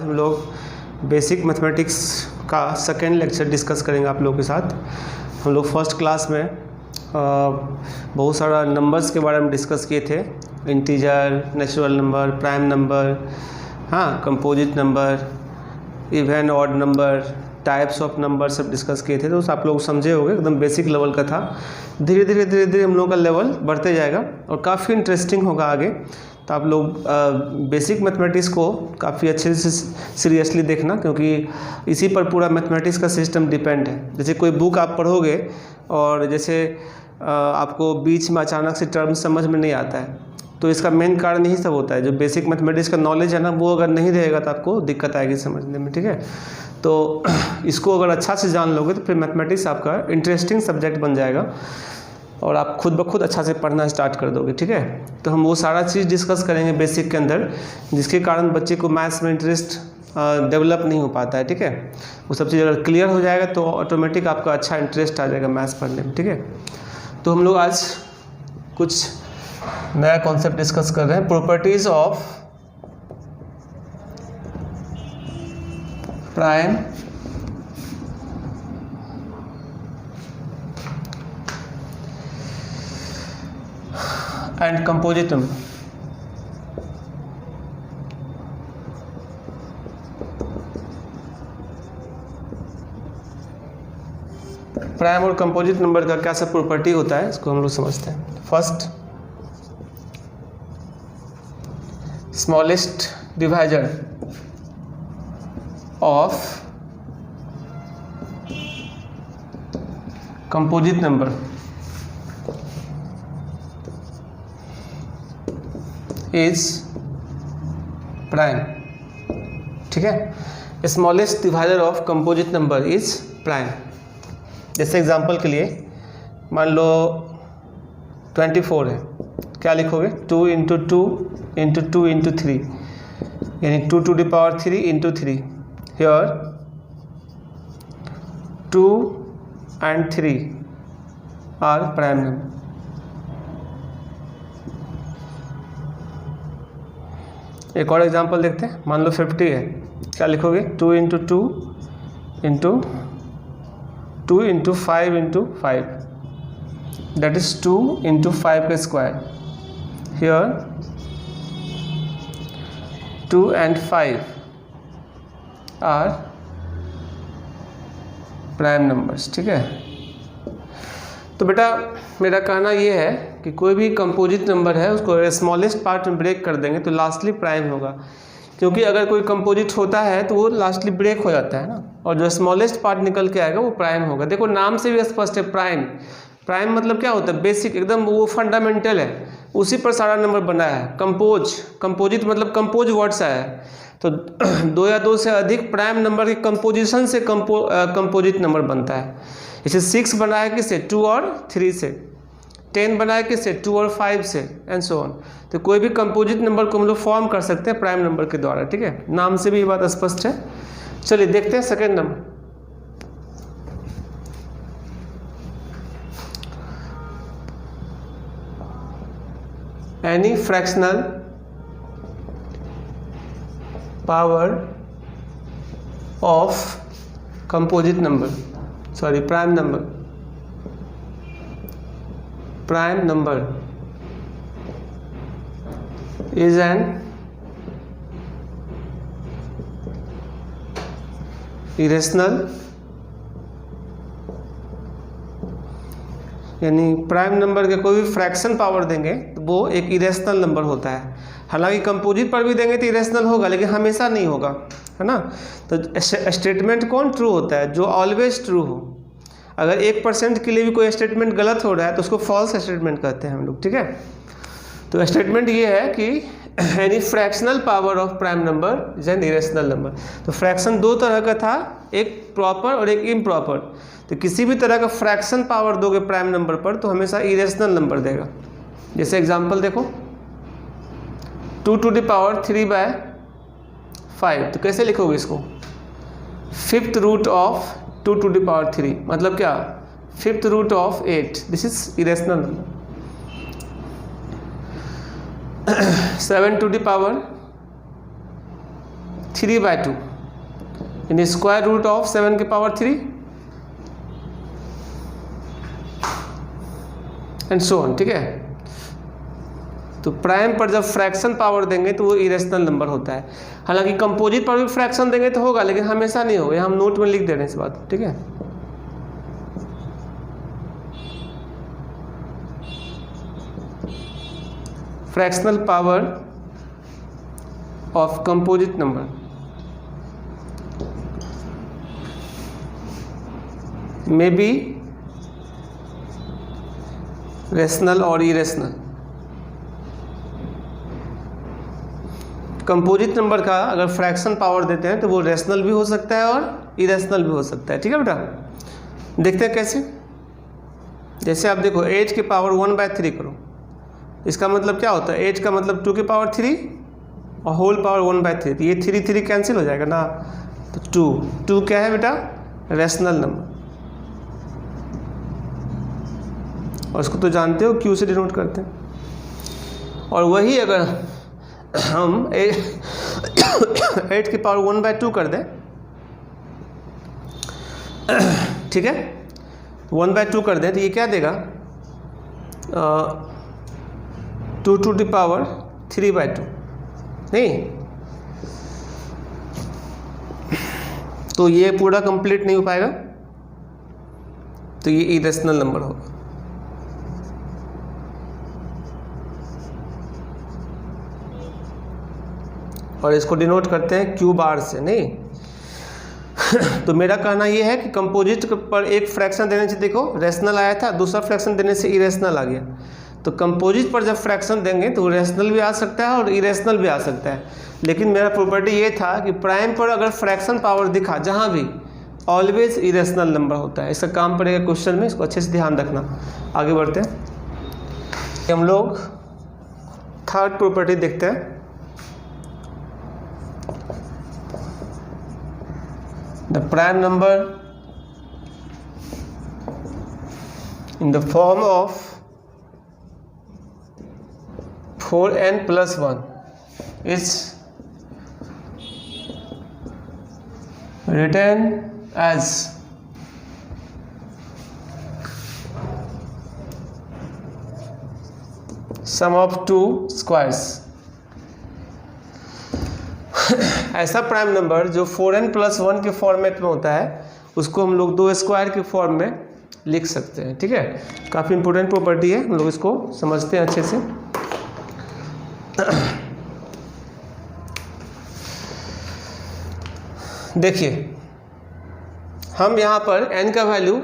हम लोग basic mathematics का सेकेंड लेक्चर डिस्कस करेंगे आप लोगों के साथ। हम लोग फर्स्ट क्लास में बहुत सारा नंबर्स के बारे में डिस्कस किए थे, integer, natural number, prime number, हाँ, composite number, even odd number, types of number सब डिस्कस किए थे। तो आप लोग समझे होंगे, एकदम बेसिक लेवल का था। धीरे धीरे हम लोग का लेवल बढ़ते जाएगा और काफ़ी इंटरेस्टिंग होगा आगे। तो आप लोग बेसिक मैथमेटिक्स को काफ़ी अच्छे से सीरियसली देखना, क्योंकि इसी पर पूरा मैथमेटिक्स का सिस्टम डिपेंड है। जैसे कोई बुक आप पढ़ोगे और जैसे आपको बीच में अचानक से टर्म समझ में नहीं आता है, तो इसका मेन कारण यही सब होता है। जो बेसिक मैथमेटिक्स का नॉलेज है ना, वो अगर नहीं रहेगा तो आपको दिक्कत आएगी समझने में, ठीक है। तो इसको अगर अच्छा से जान लोगे तो फिर मैथमेटिक्स आपका इंटरेस्टिंग सब्जेक्ट बन जाएगा और आप खुद ब खुद अच्छा से पढ़ना स्टार्ट कर दोगे, ठीक है। तो हम वो सारा चीज़ डिस्कस करेंगे बेसिक के अंदर, जिसके कारण बच्चे को मैथ्स में इंटरेस्ट डेवलप नहीं हो पाता है, ठीक है। वो सब चीज़ अगर क्लियर हो जाएगा तो ऑटोमेटिक आपका अच्छा इंटरेस्ट आ जाएगा मैथ्स पढ़ने में, ठीक है। तो हम लोग आज कुछ नया कॉन्सेप्ट डिस्कस कर रहे हैं, properties of prime and composite number. Prime और कंपोजिट नंबर का क्या सब प्रॉपर्टी होता है, इसको हम लोग समझते हैं। First, smallest divisor of composite number is prime, ठीक है। Smallest divisor of composite number is prime. जैसे एग्जांपल के लिए मान लो 24 है, क्या लिखोगे? 2 इंटू 2 इंटू 2 इंटू 3, यानी 2 to the power 3 into 3। Here 2 and 3 are prime number. एक और एग्जांपल देखते हैं, मान लो 50 है, क्या लिखोगे? 2 into 2 into 2 into 5 into 5, that is 2 into 5 का square. Here 2 and 5 are prime numbers, ठीक है। तो बेटा मेरा कहना ये है कि कोई भी कंपोजिट नंबर है उसको स्मॉलेस्ट पार्ट में ब्रेक कर देंगे तो लास्टली प्राइम होगा, क्योंकि अगर कोई कंपोजिट होता है तो वो लास्टली ब्रेक हो जाता है ना, और जो स्मॉलेस्ट पार्ट निकल के आएगा वो प्राइम होगा। देखो नाम से भी स्पष्ट है, प्राइम। प्राइम मतलब क्या होता है? बेसिक, एकदम वो फंडामेंटल है, उसी पर सारा नंबर बना है। कंपोजिट मतलब कंपोज वर्ड से आया है, तो 2 या 2 से अधिक प्राइम नंबर के कंपोजिशन से कंपोजिट नंबर बनता है। जैसे 6 बना है किससे? 2 और 3 से। 10 बना है किससे? 2 और 5 से, एंड सो ऑन। तो कोई भी कंपोजिट नंबर को हम लोग फॉर्म कर सकते हैं प्राइम नंबर के द्वारा, ठीक है। नाम से भी ये बात स्पष्ट है। चलिए देखते हैं second number. Any fractional power of composite number, sorry prime number is an irrational, यानी प्राइम नंबर के कोई भी फ्रैक्शन पावर देंगे तो वो एक इरेशनल नंबर होता है। हालांकि कंपोजिट पर भी देंगे तो इरेशनल होगा, लेकिन हमेशा नहीं होगा, है ना। तो स्टेटमेंट कौन ट्रू होता है? जो ऑलवेज ट्रू हो। अगर 1% के लिए भी कोई स्टेटमेंट गलत हो रहा है तो उसको फॉल्स स्टेटमेंट कहते हैं हम लोग, ठीक है। तो स्टेटमेंट ये है कि any fractional power of prime number is an irrational number. तो फ्रैक्शन 2 तरह का था, एक प्रॉपर और एक इम्प्रॉपर। तो किसी भी तरह का फ्रैक्शन पावर दोगे प्राइम नंबर पर तो हमेशा इरेशनल नंबर देगा। जैसे एग्जांपल देखो, 2 टू द पावर 3/5, तो कैसे लिखोगे इसको? 5th root of 2 to the power 3, मतलब क्या? 5th root of 8, this is irrational number. 7 to the power 3/2 यानी स्क्वायर रूट ऑफ 7 की पावर 3 एंड सो ऑन। ठीक है, तो प्राइम पर जब फ्रैक्शन पावर देंगे तो वो इरेशनल नंबर होता है। हालांकि कंपोजिट पर भी फ्रैक्शन देंगे तो होगा, लेकिन हमेशा नहीं होगा। हम नोट में लिख दे रहे हैं इस बात। ठीक है, fractional power of composite number may be rational और इरेशनल। कंपोजिट नंबर का अगर फ्रैक्शन पावर देते हैं तो वो रेशनल भी हो सकता है और इरेशनल भी हो सकता है। ठीक है बेटा, देखते हैं कैसे। जैसे आप देखो 8 की पावर 1/3 करो, इसका मतलब क्या होता है? 8 का मतलब 2 की पावर 3 और होल पावर 1/3, तो ये 3 कैंसिल हो जाएगा ना, तो 2 क्या है बेटा? Rational number. और इसको तो जानते हो Q से डिनोट करते हैं। और वही अगर हम 8 की पावर 1/2 कर दें, ठीक है, 1/2 कर दें तो ये क्या देगा? 2 to the power 3/2 नहीं, तो ये पूरा कंप्लीट नहीं हो पाएगा, तो ये इरेशनल नंबर होगा। और इसको डिनोट करते हैं Q बार से, नहीं। तो मेरा कहना ये है कि कंपोजिट पर एक फ्रैक्शन देने से देखो रेशनल आया था, दूसरा फ्रैक्शन देने से इरेशनल आ गया। तो कंपोजिट पर जब फ्रैक्शन देंगे तो रेशनल भी आ सकता है और इरेशनल भी आ सकता है। लेकिन मेरा प्रॉपर्टी ये था कि प्राइम पर अगर फ्रैक्शन पावर दिखा जहाँ भी, ऑलवेज इरेशनल नंबर होता है। इसका काम पड़ेगा क्वेश्चन में, इसको अच्छे से ध्यान रखना। आगे बढ़ते हैं, हम लोग थर्ड प्रॉपर्टी देखते हैं। The prime number in the form of 4n plus 1 is written as sum of two squares। ऐसा प्राइम नंबर जो 4n + 1 के फॉर्मेट में होता है उसको हम लोग 2 स्क्वायर के फॉर्म में लिख सकते हैं। ठीक है, काफ़ी इंपॉर्टेंट प्रॉपर्टी है, हम लोग इसको समझते हैं अच्छे से। देखिए, हम यहाँ पर n का वैल्यू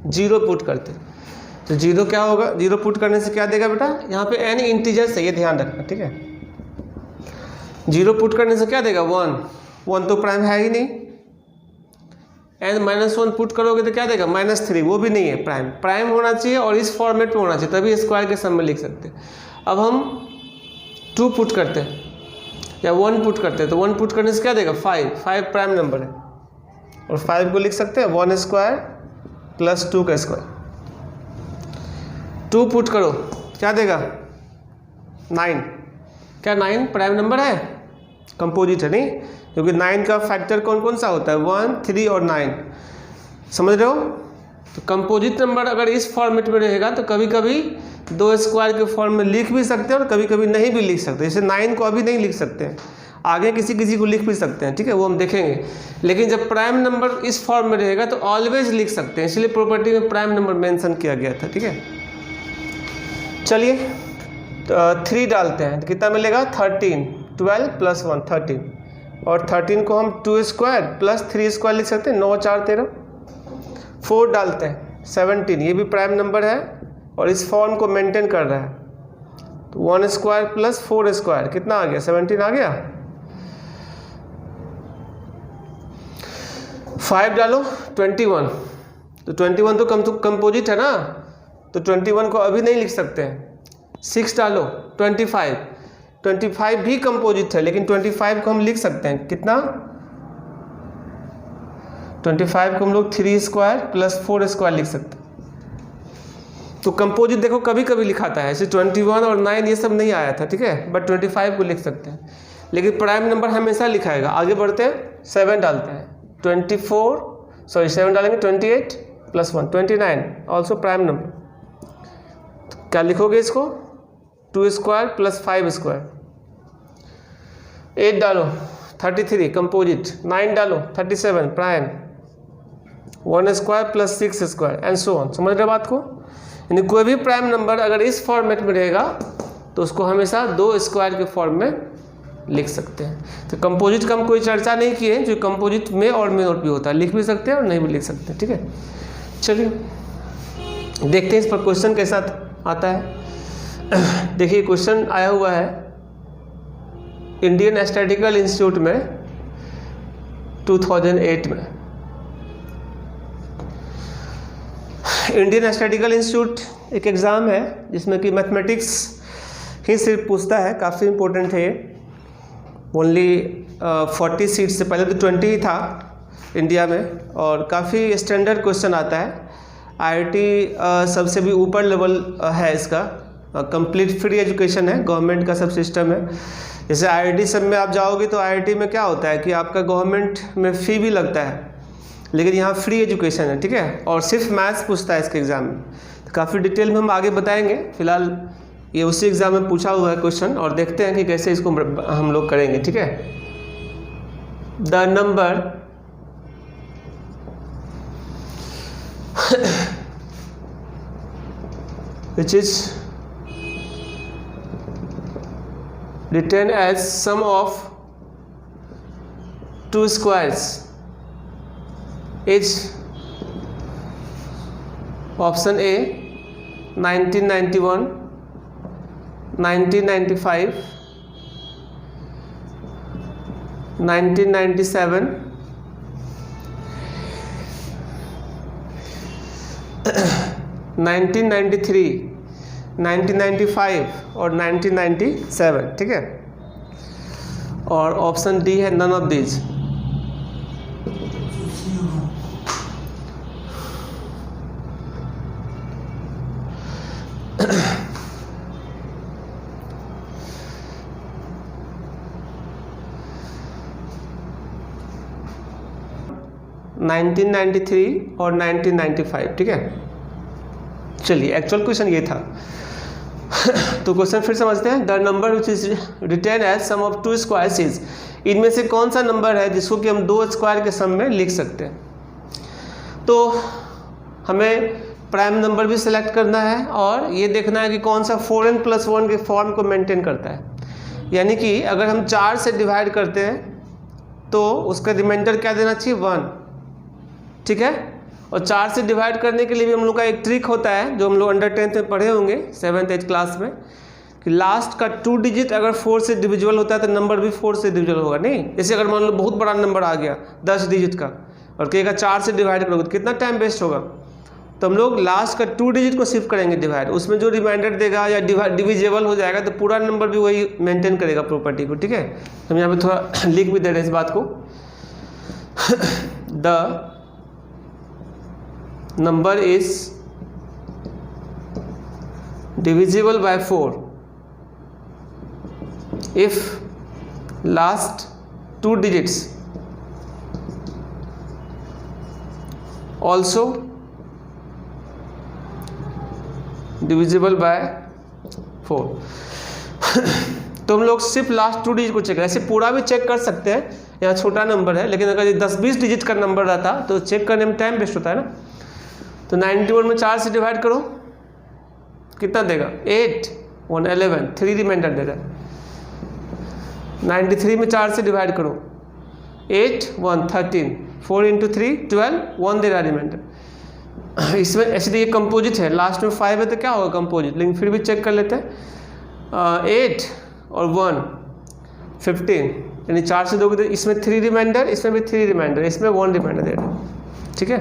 0 पुट करते हैं, तो 0 क्या होगा? 0 पुट करने से क्या देगा बेटा? यहाँ पे n इंटीजर्स है, ये ध्यान रखना। ठीक है, 0 पुट करने से क्या देगा? 1 तो प्राइम है ही नहीं। n -1 पुट करोगे तो क्या देगा? -3, वो भी नहीं है प्राइम। प्राइम होना चाहिए और इस फॉर्मेट में होना चाहिए, तभी स्क्वायर के सम में लिख सकते हैं। अब हम 2 पुट करते हैं या 1 पुट करते हैं, तो 1 पुट करने से क्या देगा? 5 प्राइम नंबर है, और 5 को लिख सकते हैं 1 स्क्वायर + 2 का स्क्वायर। 2 पुट करो, क्या देगा? 9। क्या 9 प्राइम नंबर है? कंपोजिट है नहीं, क्योंकि 9 का फैक्टर कौन कौन सा होता है? 1, 3 और 9। समझ रहे हो? तो कंपोजिट नंबर अगर इस फॉर्मेट में रहेगा तो कभी कभी 2 स्क्वायर के फॉर्म में लिख भी सकते हैं और कभी कभी नहीं भी लिख सकते। जैसे 9 को अभी नहीं लिख सकते हैं, आगे किसी को लिख भी सकते हैं। ठीक है, वो हम देखेंगे। लेकिन जब प्राइम नंबर इस फॉर्म में रहेगा तो ऑलवेज लिख सकते हैं, इसलिए प्रॉपर्टी में प्राइम नंबर मेंशन किया गया था। ठीक है, चलिए 3 डालते हैं तो कितना मिलेगा? 13, 12 + 1 13, और 13 को हम 2 स्क्वायर + 3 स्क्वायर लिख सकते हैं, 9 4 13। 4 डालते हैं 17, ये भी प्राइम नंबर है और इस फॉर्म को मेंटेन कर रहा है, तो 1 स्क्वायर + 4 स्क्वायर कितना आ गया? 17 आ गया। 5 डालो 21, तो 21 तो कंपोजिट है ना, तो 21 को अभी नहीं लिख सकते हैं। 6 डालो 25 भी कंपोजिट है, लेकिन 25 को हम लिख सकते हैं कितना? 25 को हम लोग 3 स्क्वायर + 4 स्क्वायर लिख सकते हैं। तो कंपोजिट देखो कभी कभी लिखाता है, ऐसे 21 और 9 ये सब नहीं आया था। ठीक है, बट 25 को लिख सकते हैं। लेकिन प्राइम नंबर हमेशा लिखाएगा। आगे बढ़ते हैं, 7 डालते हैं, 7 डालेंगे 28 + 1 29, ऑल्सो प्राइम नंबर। तो क्या लिखोगे इसको, 2 स्क्वायर + 5 स्क्वायर। 8 डालो 33 कंपोजिट, 9 डालो 37 prime, 1 square + 6 square and so on. समझ रहे बात को? यानी कोई भी प्राइम नंबर अगर इस फॉर्मेट में रहेगा तो उसको हमेशा 2 स्क्वायर के फॉर्म में लिख सकते हैं। तो कंपोजिट का हम कोई चर्चा नहीं किए, जो कंपोजिट में और में भी होता है, लिख भी सकते हैं और नहीं भी लिख सकते। ठीक है, चलिए देखते हैं इस पर क्वेश्चन कैसा आता है। देखिए क्वेश्चन आया हुआ है इंडियन स्टैटिस्टिकल इंस्टीट्यूट में 2008 में। इंडियन स्टैटिस्टिकल इंस्टीट्यूट एक एग्ज़ाम है जिसमें कि मैथमेटिक्स ही सिर्फ पूछता है, काफ़ी इंपॉर्टेंट है ये। ओनली 40 सीट से पहले तो 20 ही था इंडिया में, और काफ़ी स्टैंडर्ड क्वेश्चन आता है। IIT सबसे भी ऊपर लेवल है इसका, कंप्लीट फ्री एजुकेशन है, गवर्नमेंट का सब सिस्टम है। जैसे IIT सब में आप जाओगे तो IIT में क्या होता है कि आपका गवर्नमेंट में फ़ी भी लगता है, लेकिन यहाँ फ्री एजुकेशन है। ठीक है, और सिर्फ मैथ्स पूछता है इसके एग्ज़ाम में। तो काफ़ी डिटेल में हम आगे बताएंगे, फिलहाल ये उसी एग्ज़ाम में पूछा हुआ है क्वेश्चन, और देखते हैं कि कैसे इसको हम लोग करेंगे। ठीक है, the number which is written as sum of 2 squares is option A 1991, 1995, 1997, 1993, 1995 और 1997। ठीक है, और ऑप्शन डी है नन ऑफ दीज। और 1995। ठीक है, चलिए एक्चुअल क्वेश्चन ये था। तो क्वेश्चन फिर समझते हैं। The number which is written as sum of 2 squares is, इनमें से कौन सा नंबर है जिसको कि हम 2 स्क्वायर के सम में लिख सकते हैं। तो हमें प्राइम नंबर भी सिलेक्ट करना है और ये देखना है कि कौन सा 4n + 1 के फॉर्म को मेंटेन करता है। यानी कि अगर हम 4 से डिवाइड करते हैं तो उसका रिमाइंडर क्या देना चाहिए, 1। ठीक है, और 4 से डिवाइड करने के लिए भी हम लोग का एक ट्रिक होता है जो हम लोग अंडर 10th में पढ़े होंगे, 7th 8th क्लास में, कि लास्ट का 2 डिजिट अगर 4 से डिविजिबल होता है तो नंबर भी 4 से डिविजिबल होगा। नहीं, जैसे अगर मान लो बहुत बड़ा नंबर आ गया 10 डिजिट का और कहेगा 4 से डिवाइड करोगे तो कितना टाइम वेस्ट होगा। तो हम लोग लास्ट का 2 डिजिट को सिर्फ करेंगे डिवाइड, उसमें जो रिमाइंडर देगा या डिविजिबल हो जाएगा तो पूरा नंबर भी वही मेंटेन करेगा प्रॉपर्टी को। ठीक है, हम यहाँ पे थोड़ा लिख भी दे रहे हैं इस बात को। The number is divisible by 4 if last 2 digits also divisible by 4। तो हम लोग सिर्फ लास्ट 2 डिजिट को चेक करें, ऐसे पूरा भी चेक कर सकते हैं, यहाँ छोटा नंबर है, लेकिन अगर ये 10-20 डिजिट का नंबर रहता तो चेक करने में टाइम वेस्ट होता है ना। तो 91 में 4 से डिवाइड करो, कितना देगा, 8 1 11, 3 रिमाइंडर दे रहा है। 93 में 4 से डिवाइड करो, 8 1 13, 4 × 3 12, 1 दे रहा रिमाइंडर। इसमें ऐसे ये कंपोजिट है, लास्ट में 5 है तो क्या होगा कंपोजिट, लेकिन फिर भी चेक कर लेते हैं। 8 और 1 15, यानी 4 से दोगे तो इसमें 3 रिमाइंडर, इसमें भी 3 रिमाइंडर, इसमें 1 रिमाइंडर दे रहा है। ठीक है,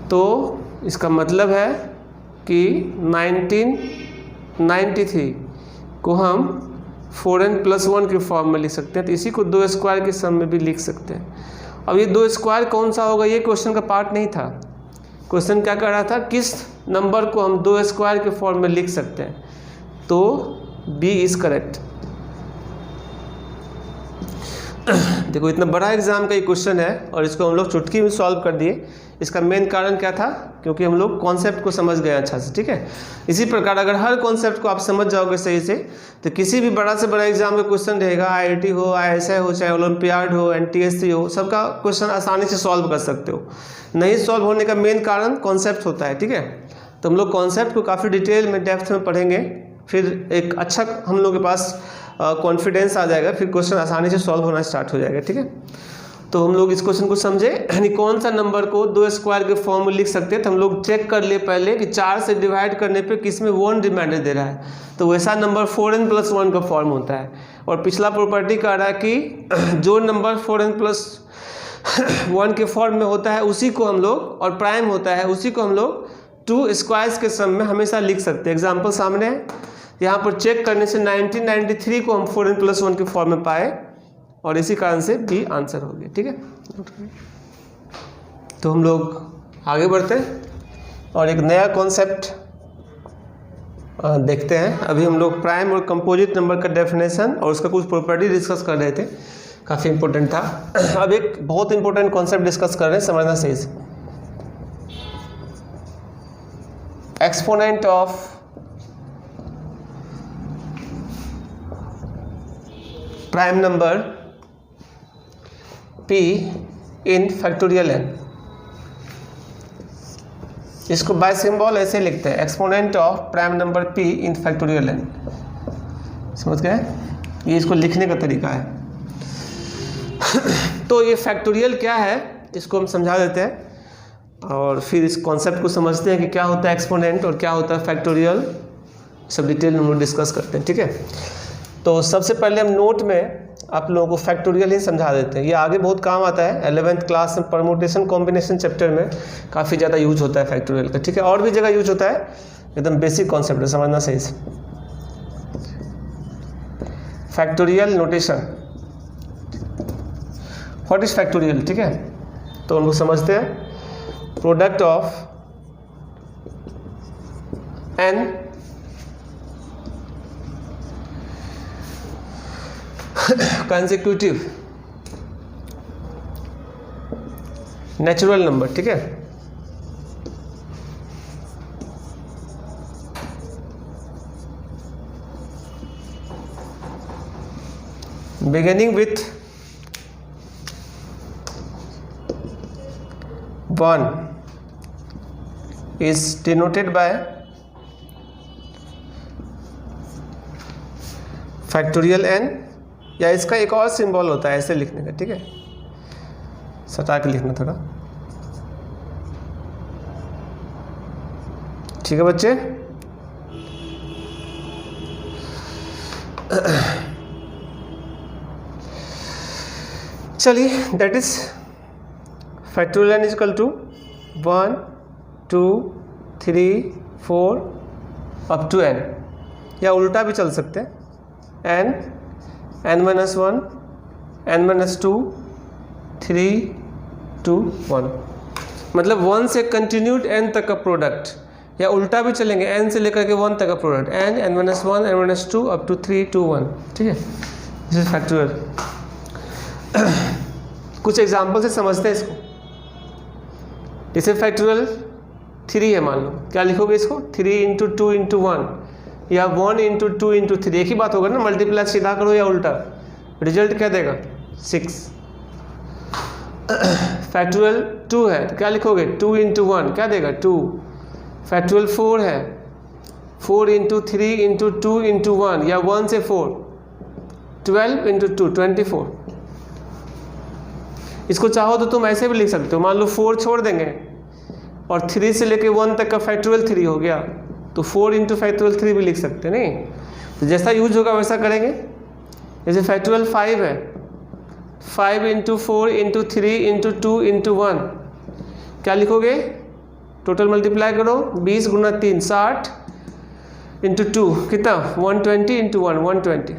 तो इसका मतलब है कि 1993 को हम 4n + 1 के फॉर्म में लिख सकते हैं। तो इसी को 2 स्क्वायर के सम में भी लिख सकते हैं। अब ये 2 स्क्वायर कौन सा होगा, ये क्वेश्चन का पार्ट नहीं था। क्वेश्चन क्या कर रहा था, किस नंबर को हम 2 स्क्वायर के फॉर्म में लिख सकते हैं। तो बी इज़ करेक्ट। देखो इतना बड़ा एग्जाम का ये क्वेश्चन है और इसको हम लोग चुटकी में सॉल्व कर दिए। इसका मेन कारण क्या था, क्योंकि हम लोग कॉन्सेप्ट को समझ गए अच्छा से, ठीक है। इसी प्रकार अगर हर कॉन्सेप्ट को आप समझ जाओगे सही से तो किसी भी बड़ा से बड़ा एग्जाम का क्वेश्चन रहेगा, IIT हो, ISI हो, चाहे ओलंपियाड हो, NTSC हो, सबका क्वेश्चन आसानी से सॉल्व कर सकते हो। नहीं सॉल्व होने का मेन कारण कॉन्सेप्ट होता है, ठीक है। तो हम लोग कॉन्सेप्ट को काफ़ी डिटेल में, डेप्थ में पढ़ेंगे, फिर एक अच्छा हम लोग के पास कॉन्फिडेंस आ जाएगा, फिर क्वेश्चन आसानी से सॉल्व होना स्टार्ट हो जाएगा, ठीक है। तो हम लोग इस क्वेश्चन को समझे, यानी कौन सा नंबर को 2 स्क्वायर के फॉर्म में लिख सकते हैं। तो हम लोग चेक कर लिए पहले कि 4 से डिवाइड करने पे किस में 1 रिमाइंडर दे रहा है, तो वैसा नंबर 4n + 1 का फॉर्म होता है। और पिछला प्रॉपर्टी कह रहा है कि जो नंबर 4n + 1 के फॉर्म में होता है उसी को हम लोग, और प्राइम होता है उसी को हम लोग 2 स्क्वायर्स के सम में हमेशा लिख सकते हैं। एग्जाम्पल सामने है, यहाँ पर चेक करने से 1993 को हम 4n + 1 के फॉर्म में पाए और इसी कारण से बी आंसर हो गया, ठीक है। तो हम लोग आगे बढ़ते हैं और एक नया कॉन्सेप्ट देखते हैं। अभी हम लोग प्राइम और कंपोजिट नंबर का डेफिनेशन और उसका कुछ प्रॉपर्टी डिस्कस कर रहे थे, काफ़ी इंपॉर्टेंट था। अब एक बहुत इंपॉर्टेंट कॉन्सेप्ट डिस्कस कर रहे हैं, समझना सही से। Exponent of prime number p in factorial n, इसको बाय सिंबल ऐसे लिखते हैं, exponent of prime number p in factorial n। समझ गए, ये इसको लिखने का तरीका है। तो ये फैक्टोरियल क्या है इसको हम समझा देते हैं और फिर इस कॉन्सेप्ट को समझते हैं कि क्या होता है एक्सपोनेंट और क्या होता है फैक्टोरियल, सब डिटेल में हम लोग डिस्कस करते हैं, ठीक है। तो सबसे पहले हम नोट में आप लोगों को फैक्टोरियल ही समझा देते हैं, ये आगे बहुत काम आता है। 11th क्लास में परमुटेशन कॉम्बिनेशन चैप्टर में काफ़ी ज़्यादा यूज होता है फैक्टोरियल का, ठीक है। और भी जगह यूज होता है, एकदम बेसिक कॉन्सेप्ट है, समझना सही से। Factorial notation, what is factorial, ठीक है। तो हम लोग समझते हैं, product of n consecutive natural number, ठीक है। Beginning with 1 is denoted by factorial n, या इसका एक और सिंबल होता है ऐसे लिखने का, ठीक है। सटा के लिखना थोड़ा, ठीक है बच्चे। चलिए, that is factorial n equal to 1 2 3 4 up to n, या उल्टा भी चल सकते हैं, n-1 n-2 3 2 1, मतलब 1 से कंटिन्यूड n तक का प्रोडक्ट, या उल्टा भी चलेंगे, n से लेकर के 1 तक का product, n-1 n-2 up to 3 2 1, ठीक है। This is factorial. कुछ एग्जाम्पल से समझते हैं इसको। जैसे फैक्टोरियल 3 है, मान लो, क्या लिखोगे इसको, 3 × 2 × 1 या 1 × 2 × 3, एक ही बात होगा ना, मल्टीप्लाई सीधा करो या उल्टा, रिजल्ट क्या देगा 6। फैक्टोरियल 2 है तो क्या लिखोगे, 2 × 1 क्या देगा 2। फैक्टोरियल 4 है, 4 × 3 × 2 × 1 या 1 से 4, 12 × 2 24। इसको चाहो तो तुम ऐसे भी लिख सकते हो, मान लो 4 छोड़ देंगे और 3 से लेके 1 तक का फैक्टोरियल 3 हो गया, तो 4 × फैक्टोरियल 3 भी लिख सकते हैं, नहीं तो जैसा यूज होगा वैसा करेंगे। जैसे फैक्टोरियल 5 है, 5 × 4 × 3 × 2 × 1, क्या लिखोगे, टोटल मल्टीप्लाई करो, 20 × 3 60 × 2 कितना 120 × 1 120।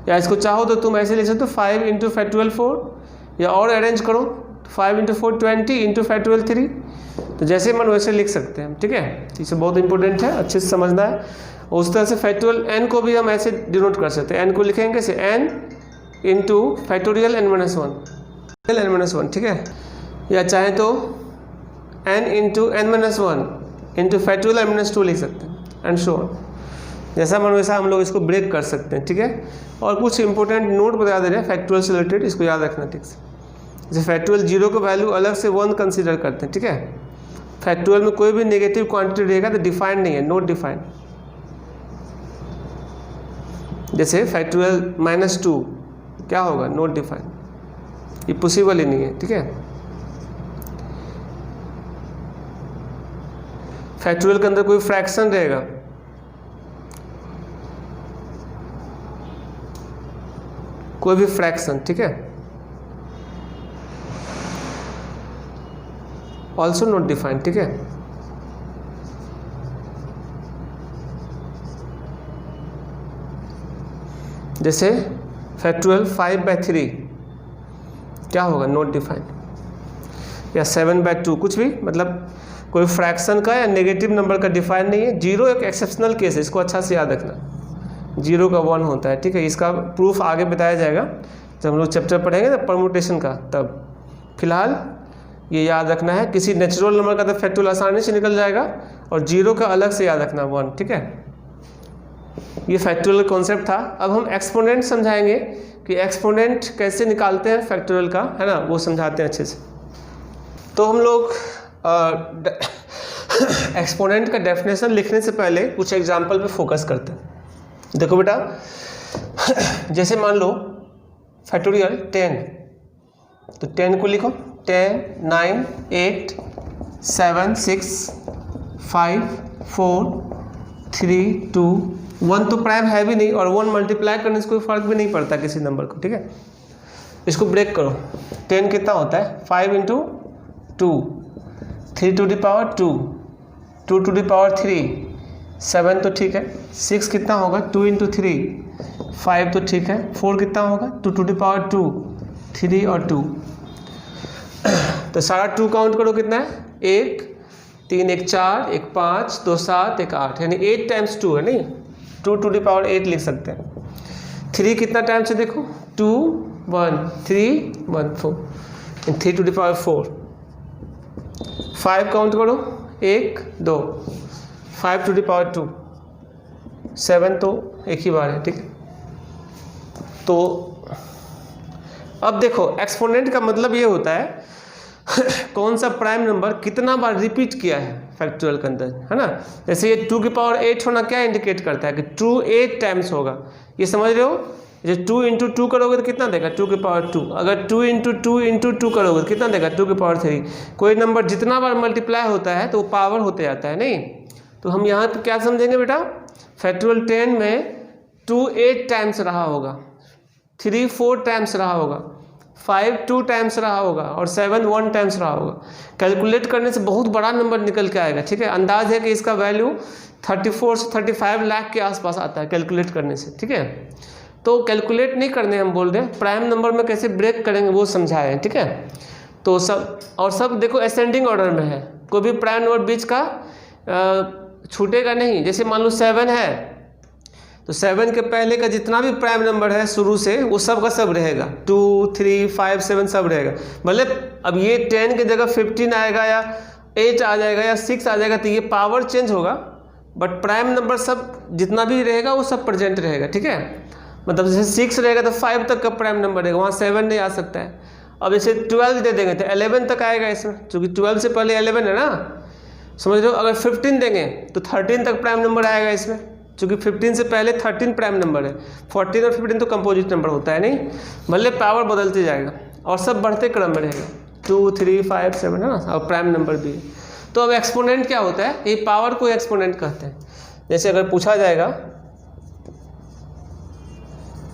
या इसको चाहो तो तुम ऐसे लिख सकते हो 5 × फैक्टोरियल 4, या और अरेंज करो 5 × 4 20 × फैक्टोरियल 3, तो जैसे मन वैसे लिख सकते हैं, ठीक है। इसे बहुत इंपॉर्टेंट है, अच्छे से समझना है। उस तरह से फैक्टोरियल n को भी हम ऐसे डिनोट कर सकते हैं, n को लिखेंगे कैसे, n इंटू फैक्टोरियल n-1, ठीक है, या चाहे तो n into n-1 into factorial n-2 लिख सकते हैं, एंड सो ऑन। जैसा मन वैसा हम लोग इसको ब्रेक कर सकते हैं, ठीक है। और कुछ इंपॉर्टेंट नोट बता दे रहे हैं फैक्टोरियल से रिलेटेड, इसको याद रखना ठीक से। जैसे फैक्टोरियल 0 का वैल्यू अलग से 1 कंसीडर करते हैं, ठीक है। फैक्टोरियल में कोई भी नेगेटिव क्वांटिटी रहेगा तो डिफाइंड नहीं है, नोट डिफाइंड। जैसे फैक्टोरियल -2 क्या होगा, नोट डिफाइंड, ये पॉसिबल ही नहीं है, ठीक है। फैक्टोरियल के अंदर कोई फ्रैक्शन रहेगा, कोई भी फ्रैक्शन, ठीक है, ऑल्सो नॉट डिफाइंड, ठीक है। जैसे फैक्टोरियल 5/3 क्या होगा, नॉट डिफाइंड, या 7/2 कुछ भी, मतलब कोई फ्रैक्शन का या नेगेटिव नंबर का डिफाइन नहीं है। 0 एक एक्सेप्शनल केस है, इसको अच्छा से याद रखना। 0 का 1 होता है, ठीक है। इसका प्रूफ आगे बताया जाएगा जब हम लोग चैप्टर पढ़ेंगे ना परमुटेशन का, तब। फिलहाल ये याद रखना है, किसी नेचुरल नंबर का तो फैक्टोरियल आसानी से निकल जाएगा, और 0 का अलग से याद रखना 1, ठीक है। ये फैक्टोरियल कॉन्सेप्ट था। अब हम एक्सपोनेंट समझाएंगे कि एक्सपोनेंट कैसे निकालते हैं फैक्टोरियल का, है ना, वो समझाते हैं अच्छे से। तो हम लोग एक्सपोनेंट का डेफिनेशन लिखने से पहले कुछ एग्जाम्पल पे फोकस करते हैं। देखो बेटा, जैसे मान लो फैक्टोरियल 10, तो 10 को लिखो 10, 9, 8, 7, 6, 5, 4, 3, 2, 1 तो प्राइम है भी नहीं, और 1 मल्टीप्लाई करने से कोई फर्क भी नहीं पड़ता किसी नंबर को, ठीक है। इसको ब्रेक करो, 10 कितना होता है, 5 into 2, 3 to the power 2, 2 to the power 3, 7 तो ठीक है। 6 कितना होगा, 2 इंटू 3, 5 तो ठीक है। 4 कितना होगा, 2 टू द पावर 2, 3 और 2, तो सारा 2 काउंट करो कितना है, 1, 3, 1 4, 1 5, 2 7, 1 8, यानी 8 टाइम्स 2 है, नहीं 2 टू द पावर 8 लिख सकते हैं। 3 कितना टाइम्स है, देखो 2, 1, 3, 1, 4, 3 टू द पावर 4। 5 काउंट करो, 1, 2, 5 टू द पावर 2, 7 तो एक ही बार है, ठीक है। तो अब देखो एक्सपोनेंट का मतलब ये होता है कौन सा प्राइम नंबर कितना बार रिपीट किया है फैक्टोरियल के अंदर, है ना। जैसे ये 2 की पावर 8 होना क्या इंडिकेट करता है कि 2 8 टाइम्स होगा, ये समझ रहे हो। जैसे 2 इंटू 2 करोगे तो कितना देगा, 2 की पावर 2। अगर 2 इंटू 2 इंटू 2 करोगे तो कितना देगा, 2 की पावर 3। कोई नंबर जितना बार मल्टीप्लाई होता है तो वो पावर होते जाता है, नहीं। तो हम यहाँ पे क्या समझेंगे बेटा, फैक्टोरियल 10 में 2 8 टाइम्स रहा होगा, 3 4 टाइम्स रहा होगा, 5 2 टाइम्स रहा होगा, और 7 1 टाइम्स रहा होगा। कैलकुलेट करने से बहुत बड़ा नंबर निकल के आएगा, ठीक है। अंदाज है कि इसका वैल्यू 34 से 35 लाख के आसपास आता है कैलकुलेट करने से, ठीक है। तो कैलकुलेट नहीं करने हम बोल रहे हैं, प्राइम नंबर में कैसे ब्रेक करेंगे वो समझाएं, ठीक है। तो सब देखो असेंडिंग ऑर्डर में है, कोई भी प्राइम नंबर बीच का छूटेगा नहीं। जैसे मान लो 7 है, तो 7 के पहले का जितना भी प्राइम नंबर है शुरू से, वो सब का सब रहेगा, 2 3 5 7 सब रहेगा। मतलब अब ये 10 की जगह 15 आएगा, या 8 आ जाएगा, या 6 आ जाएगा, तो ये पावर चेंज होगा, बट प्राइम नंबर सब जितना भी रहेगा वो सब प्रेजेंट रहेगा, ठीक है। मतलब जैसे 6 रहेगा तो 5 तक का प्राइम नंबर रहेगा, वहाँ 7 नहीं आ सकता है। अब जैसे 12 दे देंगे तो 11 तक आएगा इसमें, क्योंकि 12 से पहले 11 है ना, समझ रहे हो। अगर 15 देंगे तो 13 तक प्राइम नंबर आएगा इसमें, क्योंकि 15 से पहले 13 प्राइम नंबर है। 14 और 15 तो कंपोजिट नंबर होता है, नहीं। मतलब पावर बदलते जाएगा और सब बढ़ते क्रम में रहेगा, 2 3 5 7 है ना, और प्राइम नंबर भी है। तो अब एक्सपोनेंट क्या होता है, ये पावर को एक्सपोनेंट कहते हैं। जैसे अगर पूछा जाएगा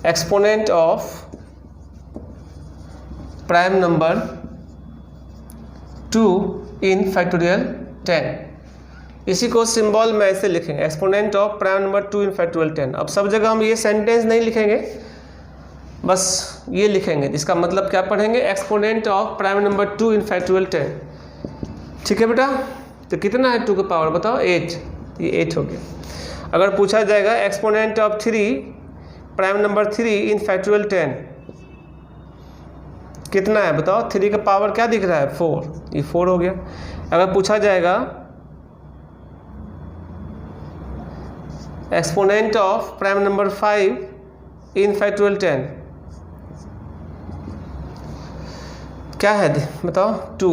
exponent of prime number 2 in factorial 10, इसी को सिंबल में ऐसे लिखेंगे, exponent of prime number 2 in factorial 10। अब सब जगह हम ये सेंटेंस नहीं लिखेंगे, बस ये लिखेंगे, इसका मतलब क्या पढ़ेंगे, exponent of prime number 2 in factorial 10। ठीक है बेटा, तो कितना है 2 का पावर बताओ, 8, ये 8 हो गया। अगर पूछा जाएगा exponent of 3 prime number 3 in factorial 10, कितना है बताओ, 3 का पावर क्या दिख रहा है 4, ये 4 हो गया। अगर पूछा जाएगा exponent of prime number 5 in factorial 10 क्या है बताओ 2।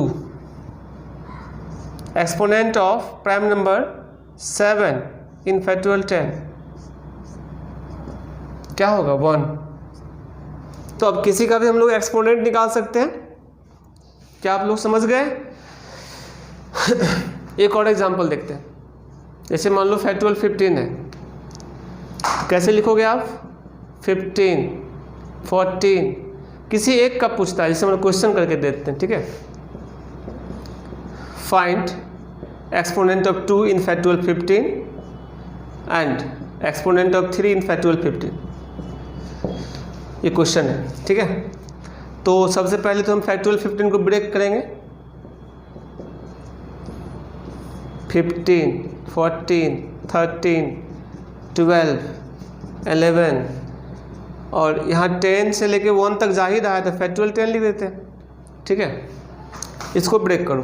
Exponent of prime number 7 in factorial 10 क्या होगा 1। तो अब किसी का भी हम लोग एक्सपोनेंट निकाल सकते हैं, क्या आप लोग समझ गए? एक और एग्जांपल देखते हैं। जैसे मान लो फैक्टोरियल 15 है, तो कैसे लिखोगे आप 15 14, किसी एक का पूछता है, जिसे हम लोग क्वेश्चन करके देते हैं, ठीक है। Find exponent of 2 in factorial 15 and exponent of 3 in factorial 15, ये क्वेश्चन है, ठीक है। तो सबसे पहले तो हम फैक्टोरियल 15 को ब्रेक करेंगे। 15 14 13 12 11 और यहाँ 10 से लेके 1 तक जा ही रहा है, तो फैक्टोरियल 10 लिख देते हैं, ठीक है। इसको ब्रेक करो।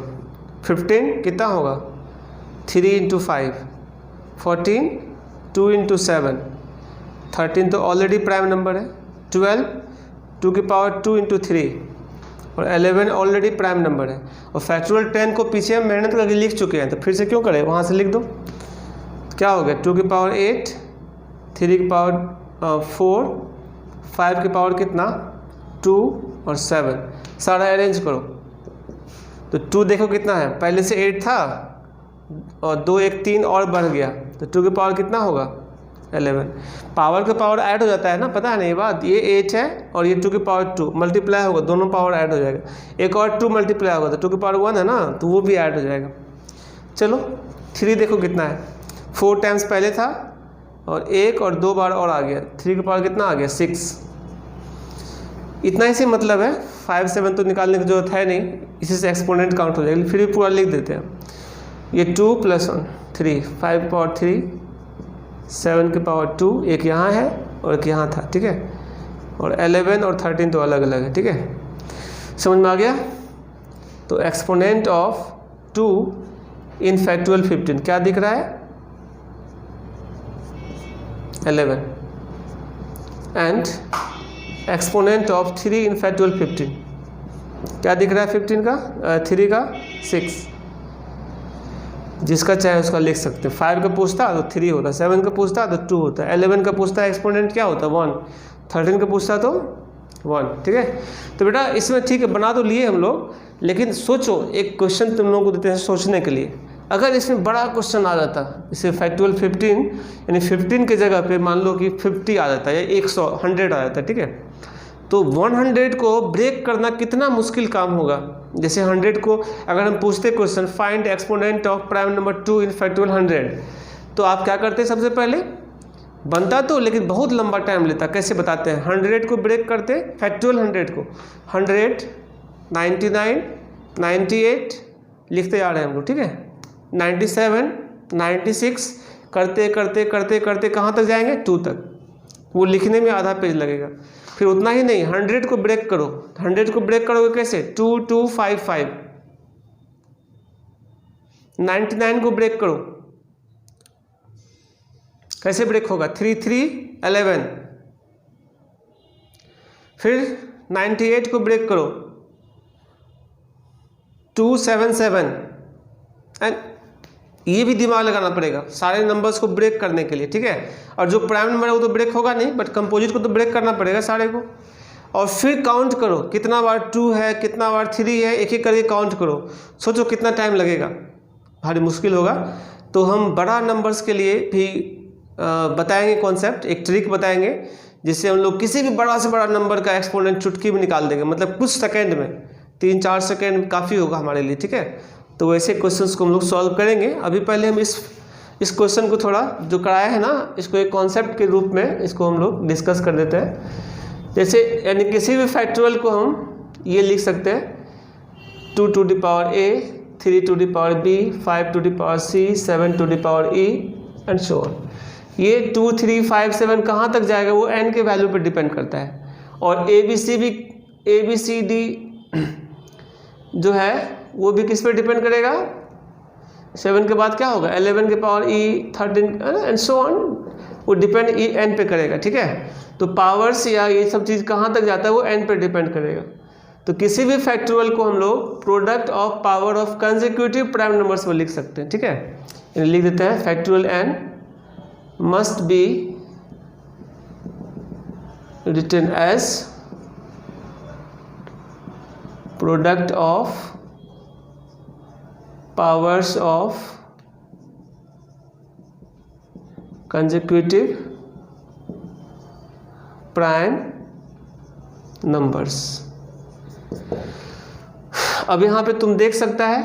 15 कितना होगा 3 इंटू 5, 14 2 इंटू 7, 13 तो ऑलरेडी प्राइम नंबर है, 12 2 की पावर 2 इंटू 3 और 11 ऑलरेडी प्राइम नंबर है। और फैक्टोरियल 10 को पीछे हम मेहनत करके लिख चुके हैं, तो फिर से क्यों करें, वहाँ से लिख दो। क्या हो गया 2 की पावर 8, 3 की पावर 4, 5 की पावर कितना 2 और 7, सारा अरेंज करो। तो 2 देखो कितना है, पहले से 8 था और 2 1 3 और बढ़ गया, तो 2 की पावर कितना होगा 11। पावर का पावर ऐड हो जाता है ना, पता है ना ये बात। ये 8 है और ये 2 की पावर 2 मल्टीप्लाई होगा, दोनों पावर ऐड हो जाएगा। एक और 2 मल्टीप्लाई होगा तो 2 की पावर 1 है ना, तो वो भी ऐड हो जाएगा। चलो 3 देखो कितना है, 4 टाइम्स पहले था और 1 और 2 बार और आ गया, 3 की पावर कितना आ गया 6। इतना ही से मतलब है, 5 7 तो निकालने की जरूरत है नहीं, इसी से एक्सपोनेंट काउंट हो जाएगा। फिर भी पूरा लिख देते हैं। ये 2 + 1 3, 5 की पावर 3, 7 की पावर 2, एक यहाँ है और एक यहाँ था, ठीक है। और 11 और 13 तो अलग अलग है, ठीक है। समझ में आ गया? तो एक्सपोनेंट ऑफ 2 इन फैक्टोरियल 15 क्या दिख रहा है 11 and exponent of 3 in factorial 15 क्या दिख रहा है 15 का 3 का 6। जिसका चाहे उसका लिख सकते हैं। 5 का पूछता तो 3 होता, 7 का पूछता तो 2 होता, 11 का पूछता एक्सपोनेंट क्या होता 1, 13 का पूछता तो 1, ठीक है। तो बेटा इसमें ठीक है बना तो लिए हम लोग, लेकिन सोचो एक क्वेश्चन तुम लोगों को देते हैं सोचने के लिए। अगर इसमें बड़ा क्वेश्चन आ जाता, इसे फैक्टोरियल 15 यानी 15 के जगह पे मान लो कि 50 आ जाता है या 100 100 आ जाता है, ठीक है। तो 100 को ब्रेक करना कितना मुश्किल काम होगा। जैसे 100 को अगर हम पूछते question find exponent of prime number 2 in factorial 100, तो आप क्या करते सबसे पहले, बनता तो लेकिन बहुत लंबा टाइम लेता। कैसे बताते हैं, 100 को ब्रेक करते फैक्टोरियल 100 को 100 99 98 लिखते जा रहे हैं हम लोग, ठीक है। 97 96 करते करते करते करते कहाँ तक जाएंगे 2 तक, वो लिखने में आधा पेज लगेगा। फिर उतना ही नहीं 100 को ब्रेक करो, 100 को ब्रेक करोगे कैसे 2 2 5 5। 99 को ब्रेक करो, कैसे ब्रेक होगा 3 3 11। फिर 98 को ब्रेक करो 2 7 7। एंड ये भी दिमाग लगाना पड़ेगा सारे नंबर्स को ब्रेक करने के लिए, ठीक है। और जो प्राइम नंबर है वो तो ब्रेक होगा नहीं, बट कंपोजिट को तो ब्रेक करना पड़ेगा सारे को। और फिर काउंट करो कितना बार 2 है कितना बार 3 है, एक एक करके काउंट करो। सोचो कितना टाइम लगेगा, भारी मुश्किल होगा। तो हम बड़ा नंबर्स के लिए भी बताएंगे कॉन्सेप्ट, एक ट्रिक बताएंगे जिससे हम लोग किसी भी बड़ा से बड़ा नंबर का एक्सपोनेंट चुटकी में निकाल देंगे, मतलब कुछ सेकेंड में, 3-4 सेकेंड काफ़ी होगा हमारे लिए, ठीक है। तो वैसे क्वेश्चंस को हम लोग सॉल्व करेंगे। अभी पहले हम इस क्वेश्चन को थोड़ा जो कराया है ना, इसको एक कॉन्सेप्ट के रूप में इसको हम लोग डिस्कस कर देते हैं। जैसे यानी किसी भी फैक्टोरियल को हम ये लिख सकते हैं 2 to the power a, 3 to the power b, 5 to the power c, 7 to the power e and so on. ये 2 3 5 7 कहाँ तक जाएगा वो n के वैल्यू पर डिपेंड करता है। और a b c भी ABCD जो है वो भी किस पे डिपेंड करेगा, 7 के बाद क्या होगा 11 के power E 13 and so on, वो डिपेंड n पे करेगा, ठीक है। तो पावर्स या ये सब चीज़ कहाँ तक जाता है वो n पे डिपेंड करेगा। तो किसी भी फैक्टोरियल को हम लोग product of power of consecutive prime numbers में लिख सकते हैं, ठीक है। लिख देते हैं factorial n must be written as product of powers of consecutive prime numbers. अब यहाँ पे तुम देख सकता है,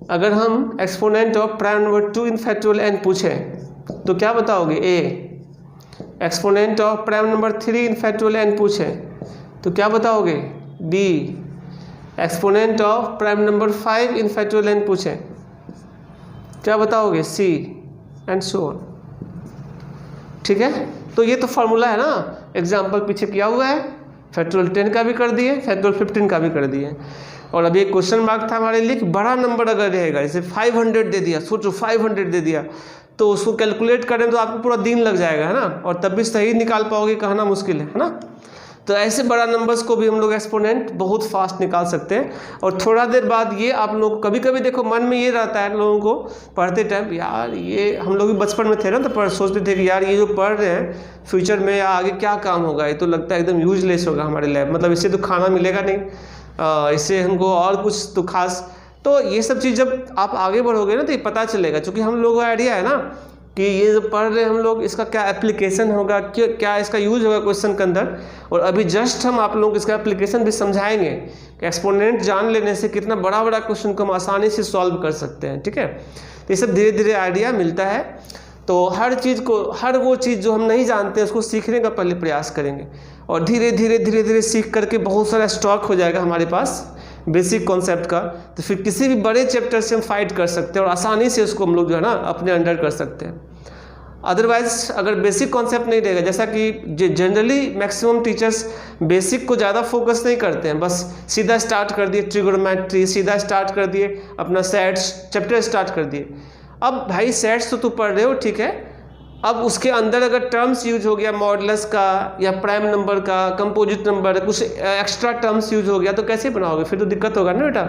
अगर हम exponent of prime number 2 in factorial n पूछें तो क्या बताओगे A। Exponent of prime number 3 in factorial n पूछें तो क्या बताओगे B। Exponent of prime number 5 in factorial n पूछें क्या बताओगे C एंड सो ऑन, ठीक है। तो ये तो फॉर्मूला है ना, एग्जाम्पल पीछे किया हुआ है, फैक्टोरियल 10 का भी कर दिए, फैक्टोरियल 15 का भी कर दिए। और अभी एक क्वेश्चन मार्क था हमारे लिए कि बड़ा नंबर अगर रहेगा, जैसे 500 दे दिया, सोचो 500 दे दिया, तो उसको कैलकुलेट करें तो आपको पूरा दिन लग जाएगा, है ना, और तब भी सही निकाल पाओगे, कहना मुश्किल है ना। तो ऐसे बड़ा नंबर्स को भी हम लोग एक्सपोनेंट बहुत फास्ट निकाल सकते हैं। और थोड़ा देर बाद ये आप लोग कभी कभी देखो मन में ये रहता है लोगों को पढ़ते टाइम, यार ये हम लोग भी बचपन में थे ना, तो सोचते थे कि यार ये जो पढ़ रहे हैं फ्यूचर में या आगे क्या काम होगा, ये तो लगता है एकदम यूजलेस होगा हमारे लाइफ, मतलब इससे तो खाना मिलेगा नहीं, इससे हमको और कुछ तो खास। तो ये सब चीज़ जब आप आगे बढ़ोगे ना तो ये पता चलेगा, क्योंकि हम लोगों का आइडिया है ना कि ये जो पढ़ रहे हैं हम लोग, इसका क्या एप्लीकेशन होगा, क्या इसका यूज होगा क्वेश्चन के अंदर। और अभी जस्ट हम आप लोगों को इसका एप्लीकेशन भी समझाएंगे कि एक्सपोनेंट जान लेने से कितना बड़ा बड़ा क्वेश्चन को हम आसानी से सॉल्व कर सकते हैं, ठीक है। तो ये सब धीरे धीरे आइडिया मिलता है। तो हर चीज़ को, हर वो चीज़ जो हम नहीं जानते उसको सीखने का पहले प्रयास करेंगे, और धीरे धीरे सीख करके बहुत सारा स्टॉक हो जाएगा हमारे पास बेसिक कॉन्सेप्ट का। तो फिर किसी भी बड़े चैप्टर से हम फाइट कर सकते हैं और आसानी से उसको हम लोग जो है ना अपने अंडर कर सकते हैं। अदरवाइज अगर बेसिक कॉन्सेप्ट नहीं रहेगा, जैसा कि जनरली मैक्सिमम टीचर्स बेसिक को ज़्यादा फोकस नहीं करते हैं, बस सीधा स्टार्ट कर दिए ट्रिगोनोमेट्री, सीधा स्टार्ट कर दिए अपना सेट्स चैप्टर स्टार्ट कर दिए। अब भाई सेट्स तो तू पढ़ रहे हो, ठीक है, अब उसके अंदर अगर टर्म्स यूज हो गया मॉडुलस का या प्राइम नंबर का, कंपोजिट नंबर, कुछ एक्स्ट्रा टर्म्स यूज हो गया तो कैसे बनाओगे, फिर तो दिक्कत होगा ना बेटा।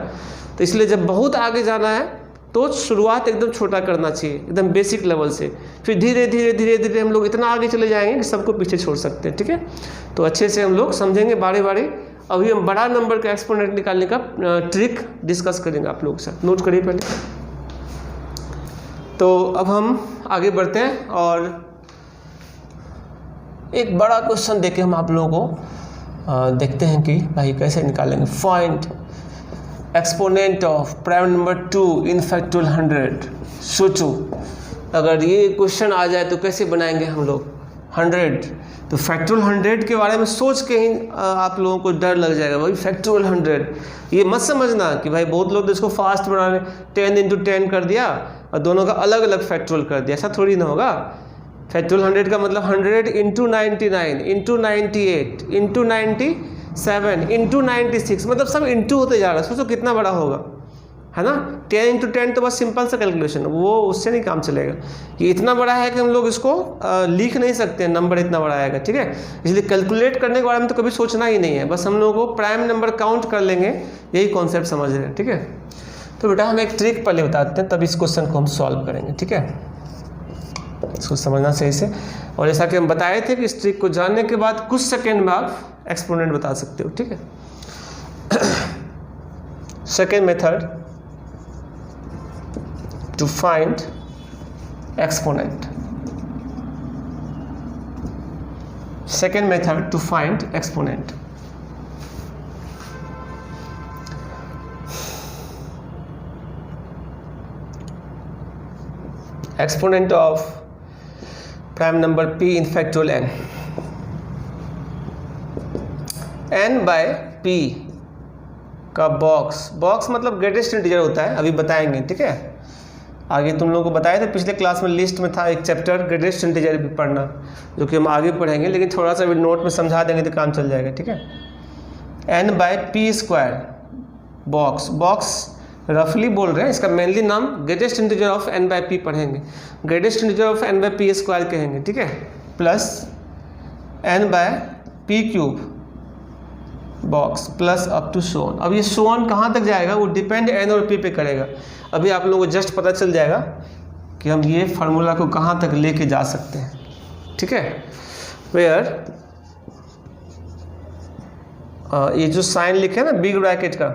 तो इसलिए जब बहुत आगे जाना है तो शुरुआत एकदम छोटा करना चाहिए, एकदम बेसिक लेवल से, फिर धीरे धीरे हम लोग इतना आगे चले जाएंगे कि सबको पीछे छोड़ सकते हैं, ठीक है। तो अच्छे से हम लोग समझेंगे बारी बारी। अभी हम बड़ा नंबर का एक्सपोनेंट निकालने का ट्रिक डिस्कस करेंगे आप लोगों के साथ, नोट करिए पहले। तो अब हम आगे बढ़ते हैं और एक बड़ा क्वेश्चन देके हम आप लोगों को देखते हैं कि भाई कैसे निकालेंगे। Find exponent of prime number 2 in factorial 100। सोचो अगर ये क्वेश्चन आ जाए तो कैसे बनाएंगे हम लोग 100। तो फैक्टोरियल 100 के बारे में सोच के ही आप लोगों को डर लग जाएगा, भाई फैक्टोरियल 100। ये मत समझना कि भाई बहुत लोग तो इसको फास्ट बना रहे, 10 × 10 कर दिया और दोनों का अलग अलग फैक्टोरियल कर दिया, ऐसा थोड़ी ना होगा। फैक्टोरियल 100 का मतलब 100 × 99 × 98 × 97 × 96, मतलब सब इंटू होते जा रहा है। सोचो कितना बड़ा होगा, है ना। 10 × 10 तो बस सिंपल सा कैलकुलेशन, वो उससे नहीं काम चलेगा। ये इतना बड़ा है कि हम लोग इसको लिख नहीं सकते, नंबर इतना बड़ा आएगा, ठीक है। इसलिए कैलकुलेट करने के बारे में तो कभी सोचना ही नहीं है, बस हम लोगों को प्राइम नंबर काउंट कर लेंगे, यही कॉन्सेप्ट समझ रहे हैं, ठीक है। तो बेटा हम एक ट्रिक पहले बताते हैं, तब इस क्वेश्चन को हम सॉल्व करेंगे, ठीक है। इसको समझना सही से। और जैसा कि हम बताए थे कि इस ट्रिक को जानने के बाद कुछ सेकेंड में आप एक्सपोनेंट बता सकते हो, ठीक है। Second method to find exponent. Second method to find exponent. Exponent of prime number p in factorial n. n by p का बॉक्स मतलब ग्रेटेस्ट इंटीजर होता है, अभी बताएंगे, ठीक है। आगे तुम लोगों को बताया था पिछले क्लास में, लिस्ट में था एक चैप्टर ग्रेटेस्ट इंटीजर भी पढ़ना, जो कि हम आगे पढ़ेंगे, लेकिन थोड़ा सा भी नोट में समझा देंगे तो काम चल जाएगा, ठीक है। n by p square box रफली बोल रहे हैं, इसका मेनली नाम greatest integer of n by p पढ़ेंगे, greatest integer of n by p square कहेंगे, ठीक है, plus n by p cube box plus up to so on. अब ये सोन कहाँ तक जाएगा वो डिपेंड n और p पे करेगा। अभी आप लोगों को जस्ट पता चल जाएगा कि हम ये फार्मूला को कहाँ तक लेके जा सकते हैं, ठीक है। वेयर ये जो साइन लिखे है ना बिग ब्रैकेट का,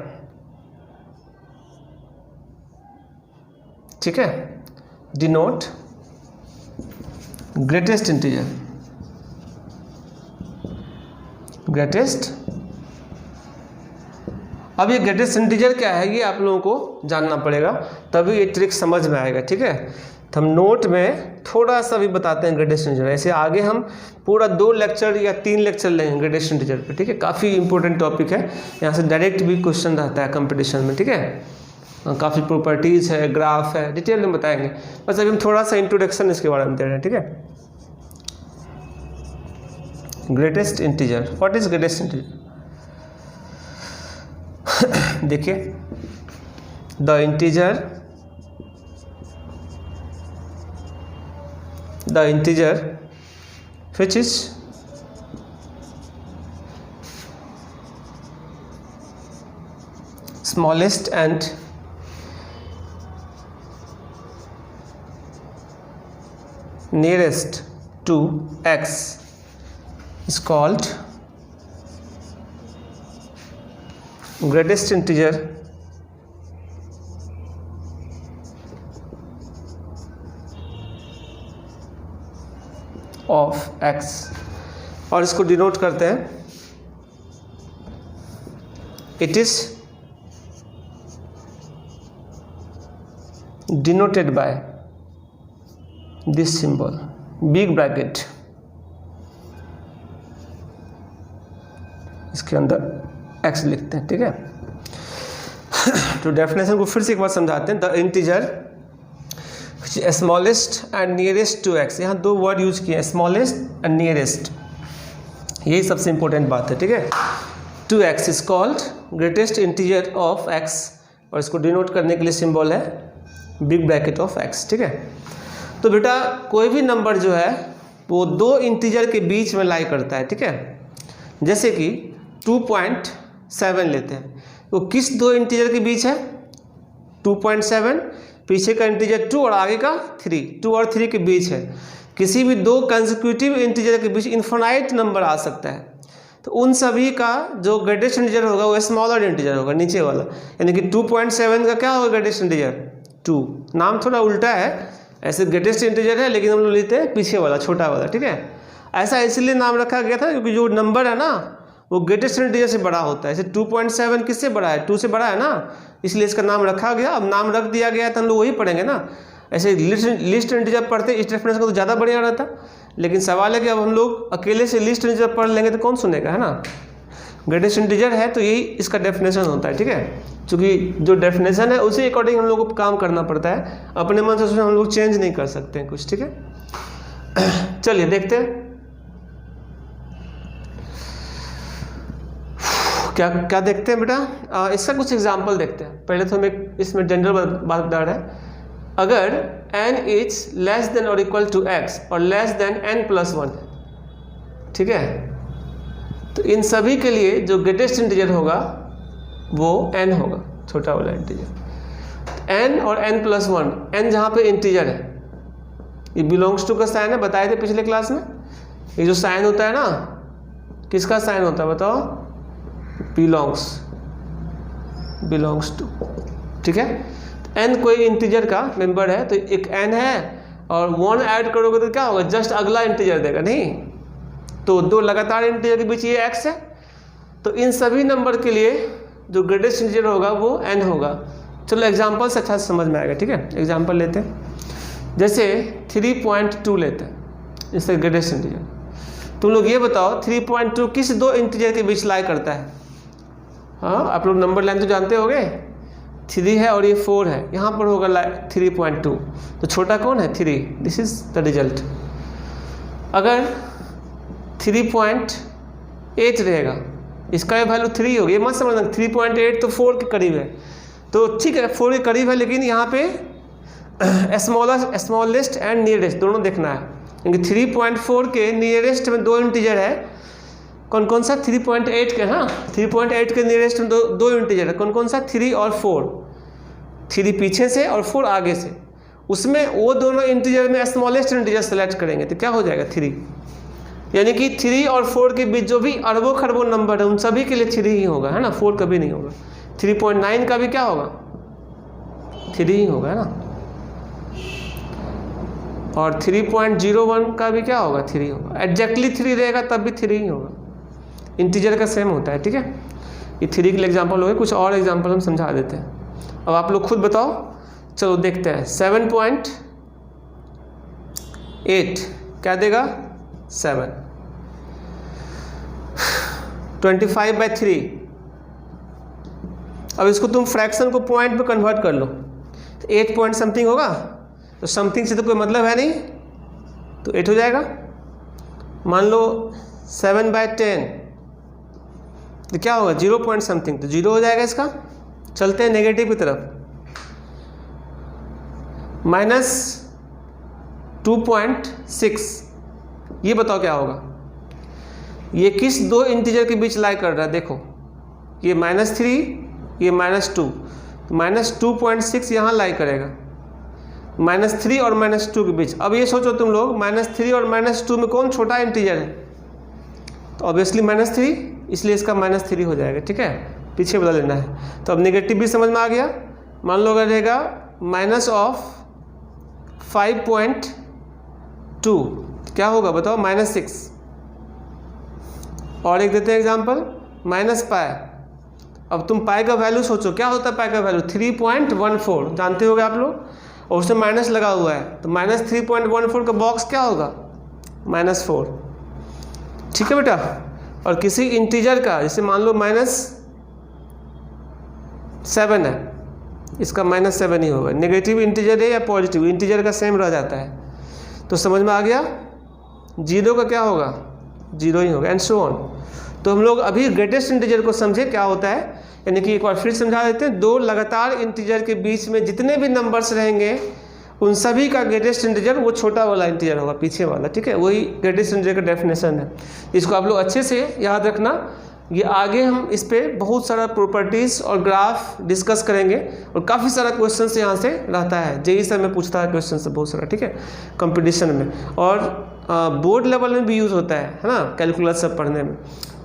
ठीक है, डिनोट ग्रेटेस्ट इंटीजर, ग्रेटेस्ट। अब ये ग्रेटेस्ट इंटीजर क्या है ये आप लोगों को जानना पड़ेगा, तभी ये ट्रिक समझ में आएगा, ठीक है। तो हम नोट में थोड़ा सा भी बताते हैं ग्रेटेस्ट इंटीजर, ऐसे आगे हम पूरा 2 लेक्चर या 3 लेक्चर लेंगे ग्रेटेस्ट इंटीजर पे, ठीक है। काफ़ी इंपॉर्टेंट टॉपिक है, यहाँ से डायरेक्ट भी क्वेश्चन रहता है कंपटीशन में, ठीक है। काफ़ी प्रॉपर्टीज़ है, ग्राफ है, डिटेल में बताएंगे, बस अभी हम थोड़ा सा इंट्रोडक्शन इसके बारे में दे रहे हैं, ठीक है। Greatest integer, what is greatest integer? देखिए, the integer which is smallest and nearest to x is called greatest integer of x, और इसको डिनोट करते हैं, it is denoted by this symbol big bracket, इसके अंदर x लिखते हैं, ठीक है। तो डेफिनेशन को फिर से एक बार समझाते हैं। The integer smallest and nearest to x, यहाँ 2 वर्ड यूज किए हैं, स्मॉलेस्ट एंड नियरेस्ट, यही सबसे इंपॉर्टेंट बात है, ठीक है। To x is called greatest integer of x, और इसको डिनोट करने के लिए सिंबल है बिग ब्रैकेट ऑफ x, ठीक है। तो बेटा कोई भी नंबर जो है वो 2 इंटीजर के बीच में लाई करता है, ठीक है। जैसे कि 2.7 लेते हैं, तो किस 2 इंटीजर के बीच है? 2.7, पीछे का इंटीजर 2 और आगे का 3, 2 और 3 के बीच है। किसी भी 2 कंसेक्यूटिव इंटीजर के बीच इन्फिनाइट नंबर आ सकता है, तो उन सभी का जो ग्रेटेस्ट इंटीजर होगा वो स्मॉलर इंटीजर होगा, नीचे वाला, यानी कि 2.7 का क्या होगा ग्रेटेस्ट इंटीजर? 2। नाम थोड़ा उल्टा है, ऐसे ग्रेटेस्ट इंटीजर है लेकिन हम लोग लेते हैं पीछे वाला, छोटा वाला, ठीक है। ऐसा इसलिए नाम रखा गया था क्योंकि जो नंबर है ना वो ग्रेटेस्ट इंटीजर से बड़ा होता है। जैसे 2.7 किससे बड़ा है? 2 से बड़ा है ना, इसलिए इसका नाम रखा गया। अब नाम रख दिया गया तो हम लोग वही पढ़ेंगे ना। ऐसे लिस्ट इंटीजर पढ़ते इस डेफिनेशन का तो ज़्यादा बढ़िया रहता, लेकिन सवाल है कि अब हम लोग अकेले से लिस्ट इंटीजर पढ़ लेंगे तो कौन सुनेगा, है ना। ग्रेटेस्ट इंटीजर है तो यही इसका डेफिनेशन होता है, ठीक है। क्योंकि जो डेफिनेशन है उसी अकॉर्डिंग हम लोग को काम करना पड़ता है, अपने मन से उसमें हम लोग चेंज नहीं कर सकते हैं कुछ, ठीक है। चलिए देखते हैं क्या देखते हैं बेटा। इसका कुछ एग्जाम्पल देखते हैं। पहले तो हम एक इसमें जनरल बात बता रहे हैं। अगर n इज लेस देन और इक्वल टू x और लेस देन n+1, ठीक है, तो इन सभी के लिए जो ग्रेटेस्ट इंटीजर होगा वो n होगा, छोटा वाला इंटीजर। n और n+1, n जहाँ पे इंटीजर है, ये बिलोंग्स टू का साइन है, बताए थे पिछले क्लास में। ये जो साइन होता है ना, किसका साइन होता है बताओ? बिलोंग्स टू, ठीक है। n कोई इंटीजर का मेंबर है, तो एक n है और 1 ऐड करोगे तो क्या होगा? जस्ट अगला इंटीजर देगा, नहीं तो 2 लगातार इंटीजर के बीच ये x है। तो इन सभी नंबर के लिए जो ग्रेटेस्ट इंटीजर होगा वो n होगा। चलो एग्जांपल से अच्छा समझ में आएगा, ठीक है। एग्जांपल लेते हैं, जैसे 3.2 लेते हैं, इससे ग्रेटेस्ट इंटीजर। तुम लोग ये बताओ 3.2 किस 2 इंटीजर के बीच लाई करता है? हाँ, आप लोग नंबर लाइन तो जानते होंगे, 3 है और ये 4 है, यहाँ पर होगा 3.2, तो छोटा कौन है? 3। This is the result. अगर 3.8 रहेगा इसका वैल्यू 3 होगी। ये मत समझना 3.8 तो 4 के करीब है, तो ठीक है 4 के करीब है, लेकिन यहाँ पे स्मॉलेस्ट एंड नियरेस्ट दोनों देखना है, क्योंकि 3.4 के नियरेस्ट में 2 इंटीजर है। कौन कौन सा? 3.8 के, हाँ 3.8 के नियरेस्ट में दो इंटीजर है। कौन कौन सा? 3 और 4। 3 पीछे से और 4 आगे से, उसमें वो दोनों इंटीजर में स्मॉलेस्ट इंटीजर सेलेक्ट करेंगे तो क्या हो जाएगा 3। यानी कि 3 और 4 के बीच जो भी अरबों खरबों नंबर है उन सभी के लिए 3 ही होगा, है ना, 4 कभी नहीं होगा। 3.9 का भी क्या होगा? 3 ही होगा, है ना। और 3.01 का भी क्या होगा? 3 होगा। एग्जैक्टली 3 रहेगा तब भी 3 ही होगा, इंटीजर का सेम होता है, ठीक है। ये 3 के लिए एग्जाम्पल हो गए, कुछ और एग्जाम्पल हम समझा देते हैं। अब आप लोग खुद बताओ, चलो देखते हैं। 7.8 क्या देगा? 7। 25/3। अब इसको तुम फ्रैक्शन को पॉइंट पे कन्वर्ट कर लो, 8 पॉइंट समथिंग होगा, तो समथिंग से तो कोई मतलब है नहीं, तो 8 हो जाएगा। मान लो 7/10 तो क्या होगा? 0 पॉइंट समथिंग, तो 0 हो जाएगा इसका। चलते हैं नेगेटिव की तरफ। -2.6, ये बताओ क्या होगा? ये किस 2 इंटीजर के बीच लाई कर रहा है? देखो ये -3, ये -2, तो -2.6 यहाँ लाई करेगा, -3 और -2 के बीच। अब ये सोचो तुम लोग, -3 और -2 में कौन छोटा इंटीजर है? तो ऑब्वियसली -3, इसलिए इसका -3 हो जाएगा, ठीक है, पीछे बदल लेना है। तो अब नेगेटिव भी समझ में आ गया। मान लो अगर रहेगा -5.2, क्या होगा बताओ? -6। और एक देते हैं एग्जांपल, -π। अब तुम पाई का वैल्यू सोचो, क्या होता है पाई का वैल्यू? 3.14 जानते होगे आप लोग, और उसमें माइनस लगा हुआ है, तो -3.14 का बॉक्स क्या होगा? -4, ठीक है बेटा। और किसी इंटीजर का, जैसे मान लो -7 है, इसका -7 ही होगा। नेगेटिव इंटीजर है या पॉजिटिव, इंटीजर का सेम रह जाता है। तो समझ में आ गया। 0 का क्या होगा? 0 ही होगा, एंड सो ऑन। तो हम लोग अभी ग्रेटेस्ट इंटीजर को समझे क्या होता है, यानी कि एक बार फिर समझा देते हैं। 2 लगातार इंटीजर के बीच में जितने भी नंबर्स रहेंगे उन सभी का ग्रेटेस्ट इंटीजर वो छोटा वाला इंटीजर होगा, पीछे वाला, ठीक है। वही ग्रेटेस्ट इंटीजर का डेफिनेशन है। इसको आप लोग अच्छे से याद रखना। ये आगे हम इस पर बहुत सारा प्रॉपर्टीज़ और ग्राफ डिस्कस करेंगे, और काफ़ी सारा क्वेश्चन यहाँ से रहता है, जेईई सर में पूछता है क्वेश्चन से बहुत सारा, ठीक है, कंपटीशन में, और बोर्ड लेवल में भी यूज़ होता है ना, कैलकुलस सब पढ़ने में,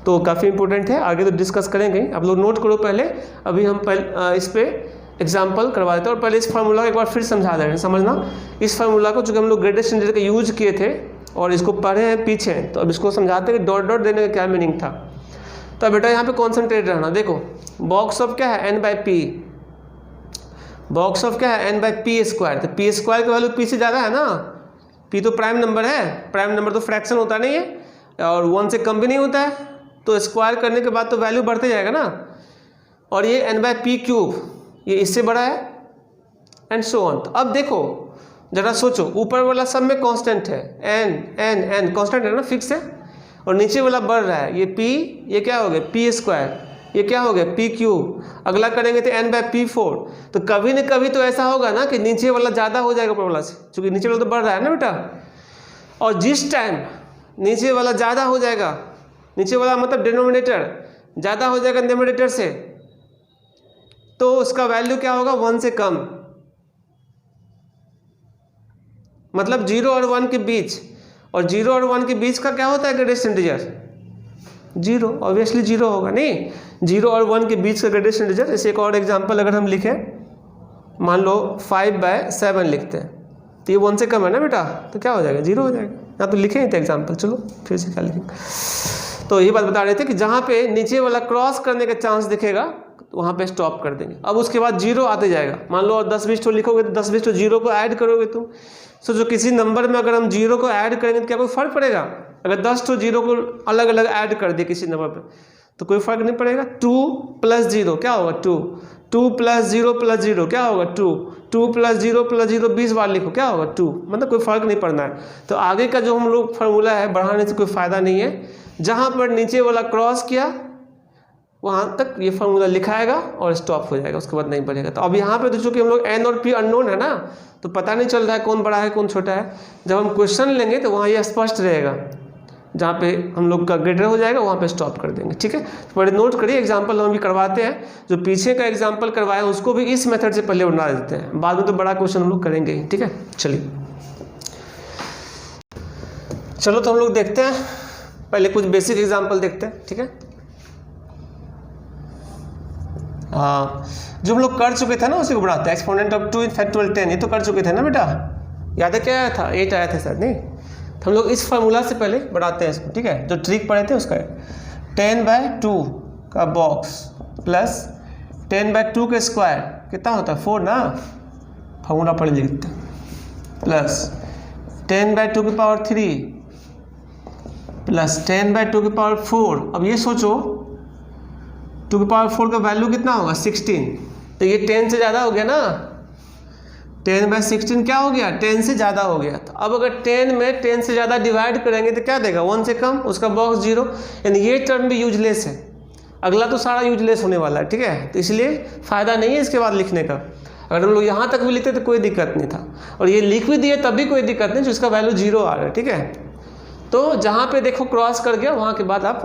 तो काफ़ी इंपॉर्टेंट है। आगे तो डिस्कस करेंगे, आप लोग नोट करो पहले। अभी हम पहले इस पर एग्जाम्पल करवा देते हैं, और पहले इस फार्मूला को एक बार फिर समझा दे रहे हैं, समझना। इस फार्मूला को चूँकि हम लोग ग्रेटेस्ट इंटीजर का यूज़ किए थे और इसको पढ़े हैं पीछे, तो अब इसको समझाते हैं कि डॉट डॉट देने का क्या मीनिंग था। तो बेटा यहाँ पे कॉन्सेंट्रेट रहना। देखो बॉक्स ऑफ क्या है? n/p। बॉक्स ऑफ क्या है? n/p²। तो p² का वैल्यू p से ज़्यादा है ना, p तो प्राइम नंबर है, प्राइम नंबर तो फ्रैक्शन होता नहीं है, और 1 से कम भी नहीं होता है, तो स्क्वायर करने के बाद तो वैल्यू बढ़ते जाएगा ना। और ये n/p³, ये इससे बड़ा है, एंड सो ऑन। तो अब देखो जरा सोचो, ऊपर वाला सब में कांस्टेंट है, n कांस्टेंट है ना, फिक्स है, और नीचे वाला बढ़ रहा है, ये p, ये क्या हो गया? p², ये क्या हो गया? p³। अगला करेंगे तो n/p4। तो कभी न कभी तो ऐसा होगा ना कि नीचे वाला ज़्यादा हो जाएगा ऊपर वाला से, क्योंकि नीचे वाला तो बढ़ रहा है ना बेटा। और जिस टाइम नीचे वाला ज़्यादा हो जाएगा, नीचे वाला मतलब डिनोमिनेटर ज़्यादा हो जाएगा न्यूमरेटर से, तो उसका वैल्यू क्या होगा? 1 से कम, मतलब 0 और 1 के बीच। और 0 और 1 के बीच का क्या होता है ग्रेटेस्ट इंटीजर? 0, ऑब्वियसली 0 होगा। नहीं, 0 और 1 के बीच का ग्रेटेस्ट इंटीजर। जैसे एक और एग्जांपल अगर हम लिखें, मान लो 5/7 लिखते हैं, तो ये 1 से कम है ना बेटा, तो क्या हो जाएगा? 0 हो जाएगा। यहाँ तो लिखे ही थे एग्जाम्पल, चलो फिर से क्या लिखेंगे। तो ये बात बता रहे थे कि जहाँ पे नीचे वाला क्रॉस करने का चांस दिखेगा तो वहाँ पे स्टॉप कर देंगे। अब उसके बाद 0 आते जाएगा। मान लो 10-20 लिखोगे तो 10-20 0 को ऐड करोगे तुम। सोचो किसी नंबर में अगर हम 0 को ऐड करेंगे तो क्या कोई फर्क पड़ेगा? अगर 10 0 को अलग अलग ऐड कर दिए किसी नंबर पर तो कोई फर्क नहीं पड़ेगा। 2 + 0 क्या होगा? 2 + 0 + 0 क्या होगा? 2 + 0 + 0 20 बार लिखो क्या होगा? 2। मतलब कोई फर्क नहीं पड़ना है। तो आगे का जो हम लोग फार्मूला है बढ़ाने से कोई फ़ायदा नहीं है। जहाँ पर नीचे वाला क्रॉस किया वहाँ तक ये फार्मूला लिखाएगा और स्टॉप हो जाएगा, उसके बाद नहीं बढ़ेगा। तो अब यहाँ पे तो चूँकि हम लोग n और p अननोन है ना, तो पता नहीं चल रहा है कौन बड़ा है कौन छोटा है। जब हम क्वेश्चन लेंगे तो वहाँ ये स्पष्ट रहेगा, जहाँ पे हम लोग का ग्रेटर हो जाएगा वहाँ पे स्टॉप कर देंगे, ठीक है। तो पहले नोट करिए, एग्जाम्पल हम भी करवाते हैं, जो पीछे का एग्जाम्पल करवाए उसको भी इस मेथड से पहले बना देते हैं, बाद में तो बड़ा क्वेश्चन हम लोग करेंगे ही, ठीक है। चलिए चलो तो हम लोग देखते हैं, पहले कुछ बेसिक एग्जाम्पल देखते हैं, ठीक है। हाँ, जो हम लोग कर चुके थे ना उसी को बढ़ाते हैं। एक्सपोनेंट ऑफ 2 इन फैक्टोरियल 10 ये तो कर चुके थे ना बेटा, याद है क्या आया था? 8 आया था शायद, नहीं? तो हम लोग इस फार्मूला से पहले बढ़ाते हैं इसको, ठीक है। जो ट्रिक पढ़े थे उसका 10/2 का बॉक्स प्लस 10/2 का स्क्वायर कितना होता है 4 ना, फार्मूला पढ़े लिखते हैं, प्लस 10/2 की पावर 3 प्लस 10/2 की पावर 4। अब ये सोचो 2 की पावर 4 का वैल्यू कितना होगा 16, तो ये 10 से ज़्यादा हो गया ना, 10/16 क्या हो गया 10 से ज़्यादा हो गया। तो अब अगर 10 में 10 से ज़्यादा डिवाइड करेंगे तो क्या देगा 1 से कम, उसका बॉक्स 0, यानी ये टर्म भी यूजलेस है। अगला तो सारा यूजलेस होने वाला है, ठीक है। तो इसलिए फ़ायदा नहीं है इसके बाद लिखने का। अगर हम लोग यहाँ तक भी लिखते तो कोई दिक्कत नहीं था, और ये लिख भी दिए तब भी कोई दिक्कत नहीं, जिसका वैल्यू 0 आ रहा है, ठीक है। तो जहाँ पे देखो क्रॉस कर गया वहाँ के बाद आप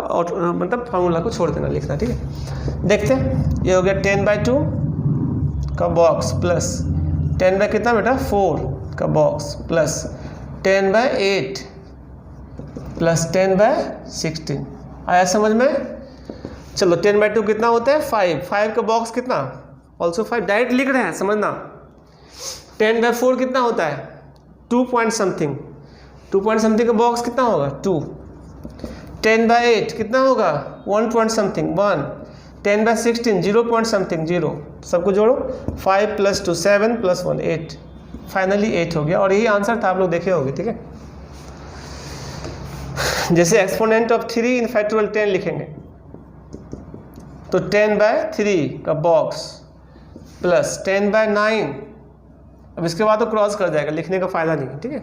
मतलब फार्मूला को छोड़ देना लिखना, ठीक है। देखते हैं, ये हो गया 10/2 का बॉक्स प्लस 10 बाय कितना बेटा 4 का बॉक्स प्लस 10/8 प्लस 10/16। आया समझ में? चलो 10/2 कितना होता है 5 का बॉक्स कितना ऑल्सो 5, डायरेक्ट लिख रहे हैं समझना। 10/4 कितना होता है 2 पॉइंट समथिंग, 2 पॉइंट समथिंग का बॉक्स कितना होगा 2। 10/8 कितना होगा 1 पॉइंट समथिंग 1। 10/16 0 point something 0। सबको जोड़ो 5 + 2 7 + 1 8, फाइनली 8 हो गया। और यही आंसर था, आप लोग देखे होंगे, ठीक है। जैसे एक्सपोनेंट ऑफ 3 इन फैक्टोरियल 10 लिखेंगे तो 10/3 का बॉक्स प्लस 10/9। अब इसके बाद तो क्रॉस कर जाएगा, लिखने का फायदा नहीं है, ठीक है।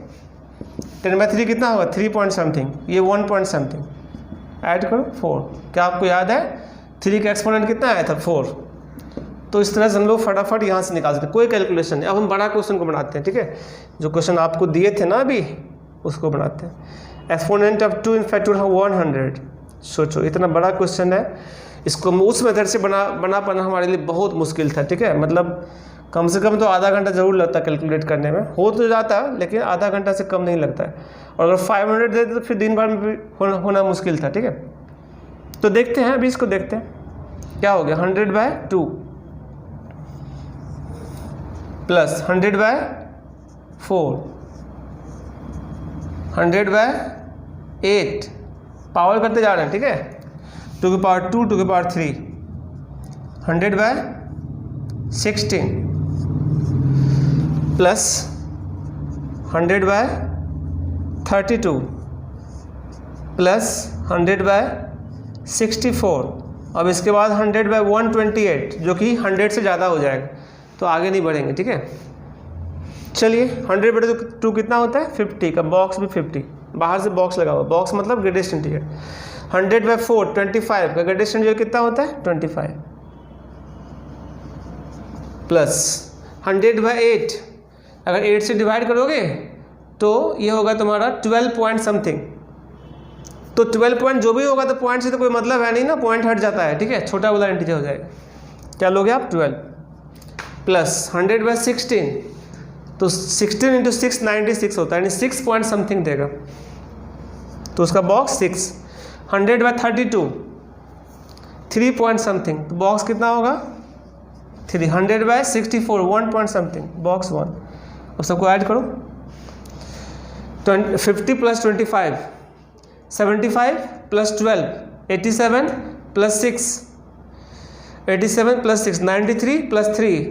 10/3 कितना होगा 3 पॉइंट समथिंग, ये 1 पॉइंट समथिंग, ऐड करो 4। क्या आपको याद है 3 का एक्सपोनेंट कितना आया था 4। तो इस तरह से हम लोग फटाफट यहाँ से निकाल सकते हैं, कोई कैलकुलेशन नहीं। अब हम बड़ा क्वेश्चन को बनाते हैं, ठीक है। जो क्वेश्चन आपको दिए थे ना अभी उसको बनाते हैं। Exponent of 2 in factorial 100। सोचो इतना बड़ा क्वेश्चन है, इसको उस मेथड से बना पाना हमारे लिए बहुत मुश्किल था, ठीक है। मतलब कम से कम तो आधा घंटा ज़रूर लगता है कैलकुलेट करने में, हो तो जाता लेकिन आधा घंटा से कम नहीं लगता है। और अगर 500 दे तो फिर दिन भर में भी होना मुश्किल था, ठीक है। तो देखते हैं अभी इसको, देखते हैं क्या हो गया 100/2 प्लस 100/4 100/8 पावर करते जा रहे हैं, ठीक है। 2 की पावर 2 2 की पावर 3 100/16 प्लस 100/32 प्लस 100/64। अब इसके बाद 100/128 जो कि 100 से ज़्यादा हो जाएगा, तो आगे नहीं बढ़ेंगे, ठीक है। चलिए 100/2 कितना होता है 50 का बॉक्स भी 50, बाहर से बॉक्स लगा हुआ, बॉक्स मतलब ग्रेडेशन, ठीक है। 100/4 25 का ग्रेडेशन जो कितना होता है 25 प्लस 100/8 अगर 8 से डिवाइड करोगे तो ये होगा तुम्हारा 12 पॉइंट समथिंग। तो 12 पॉइंट जो भी होगा तो पॉइंट से तो कोई मतलब है नहीं ना, पॉइंट हट जाता है, ठीक है। छोटा वाला इंटीजर हो जाएगा, क्या लोगे आप 12 प्लस 100/16 तो 16 × 6 96 होता है, यानी 6 पॉइंट समथिंग देगा, तो उसका बॉक्स 6। 100/32 3 पॉइंट समथिंग, तो बॉक्स कितना होगा 3। 100/64 1 पॉइंट समथिंग, बॉक्स 1। अब सबको ऐड करो 50 + 25 75 + 12 87 + 6 87 + 6 93 + 3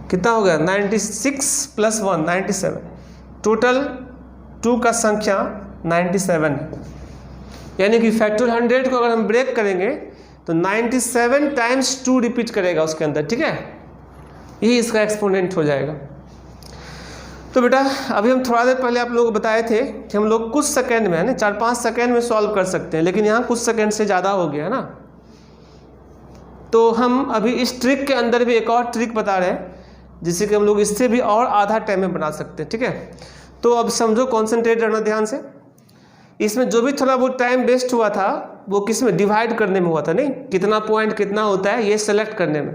कितना हो गया 96 + 1 97। टोटल 2 का संख्या 97 है, यानी कि फैक्टोरियल 100 को अगर हम ब्रेक करेंगे तो 97 टाइम्स 2 रिपीट करेगा उसके अंदर, ठीक है। यही इसका एक्सपोनेंट हो जाएगा। तो बेटा अभी हम थोड़ा देर पहले आप लोगों को बताए थे कि हम लोग कुछ सेकंड में है ना 4-5 सेकंड में सॉल्व कर सकते हैं, लेकिन यहाँ कुछ सेकंड से ज़्यादा हो गया है ना, तो हम अभी इस ट्रिक के अंदर भी एक और ट्रिक बता रहे हैं जिससे कि हम लोग इससे भी और आधा टाइम में बना सकते हैं, ठीक है। तो अब समझो, कॉन्सेंट्रेट रहना ध्यान से। इसमें जो भी थोड़ा बहुत टाइम वेस्ट हुआ था वो किस में, डिवाइड करने में हुआ था, नहीं कितना पॉइंट कितना होता है ये सेलेक्ट करने में।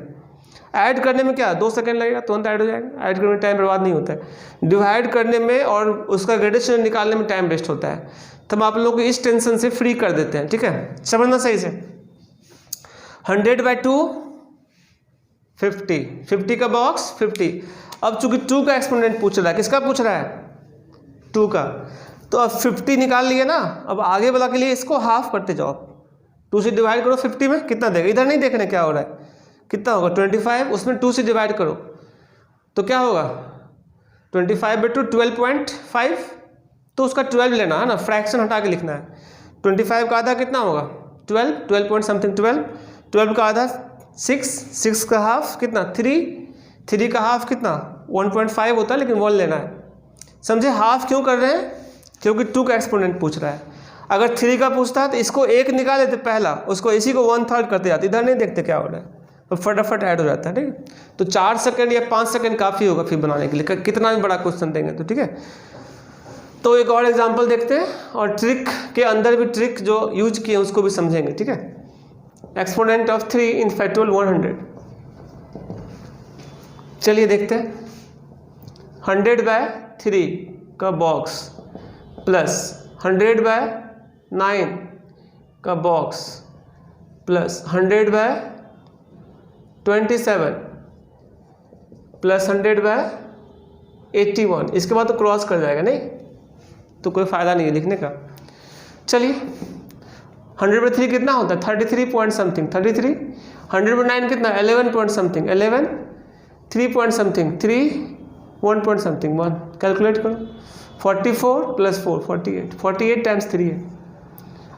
ऐड करने में क्या 2 सेकंड लगेगा, तुरंत ऐड हो जाएगा, ऐड करने में टाइम बर्बाद नहीं होता है। डिवाइड करने में और उसका ग्रेडेशन निकालने में टाइम वेस्ट होता है। तब आप लोगों को इस टेंशन से फ्री कर देते हैं, ठीक है, समझना सही से। 100/2 50, 50 का बॉक्स 50। अब चूंकि 2 का एक्सपोनेंट पूछ रहा है, किसका पूछ रहा है, 2 का, तो अब 50 निकाल लिए ना। अब आगे वाला के लिए इसको हाफ करते जाओ, 2 से डिवाइड करो 50 में, कितना देगा, इधर नहीं देखने क्या हो रहा है, कितना होगा 25, उसमें 2 से डिवाइड करो तो क्या होगा 25/2 12.5, तो उसका 12 लेना है ना, फ्रैक्शन हटा के लिखना है। 25 का आधा कितना होगा 12 पॉइंट समथिंग 12 का आधा 6 का हाफ कितना 3 का हाफ कितना 1.5 होता है, लेकिन 1 लेना है, समझे। हाफ क्यों कर रहे हैं, क्योंकि 2 का एक्सपोनेंट पूछ रहा है। अगर 3 का पूछता है तो इसको 1 निकाल लेते पहला, उसको इसी को 1/3 करते जाते, इधर नहीं देखते क्या हो रहा है, तो फटाफट ऐड हो जाता है, ठीक है। तो 4 सेकंड या 5 सेकंड काफ़ी होगा फिर बनाने के लिए, कितना भी बड़ा क्वेश्चन देंगे तो, ठीक है। तो एक और एग्जांपल देखते हैं और ट्रिक के अंदर भी ट्रिक जो यूज किए उसको भी समझेंगे, ठीक है। एक्सपोनेंट ऑफ 3 इन फैक्टोरियल 100, चलिए देखते हैं। 100/3 का बॉक्स प्लस 100/9 का बॉक्स प्लस 100/27 प्लस 100/81, इसके बाद तो क्रॉस कर जाएगा, नहीं तो कोई फ़ायदा नहीं है लिखने का। चलिए 100/3 कितना होता है 33 पॉइंट समथिंग 33, 100/9 कितना 11 point something 11, 3 point something 3, 1 point something 1, calculate करो 44 + 4 48 टाइम्स 3 है।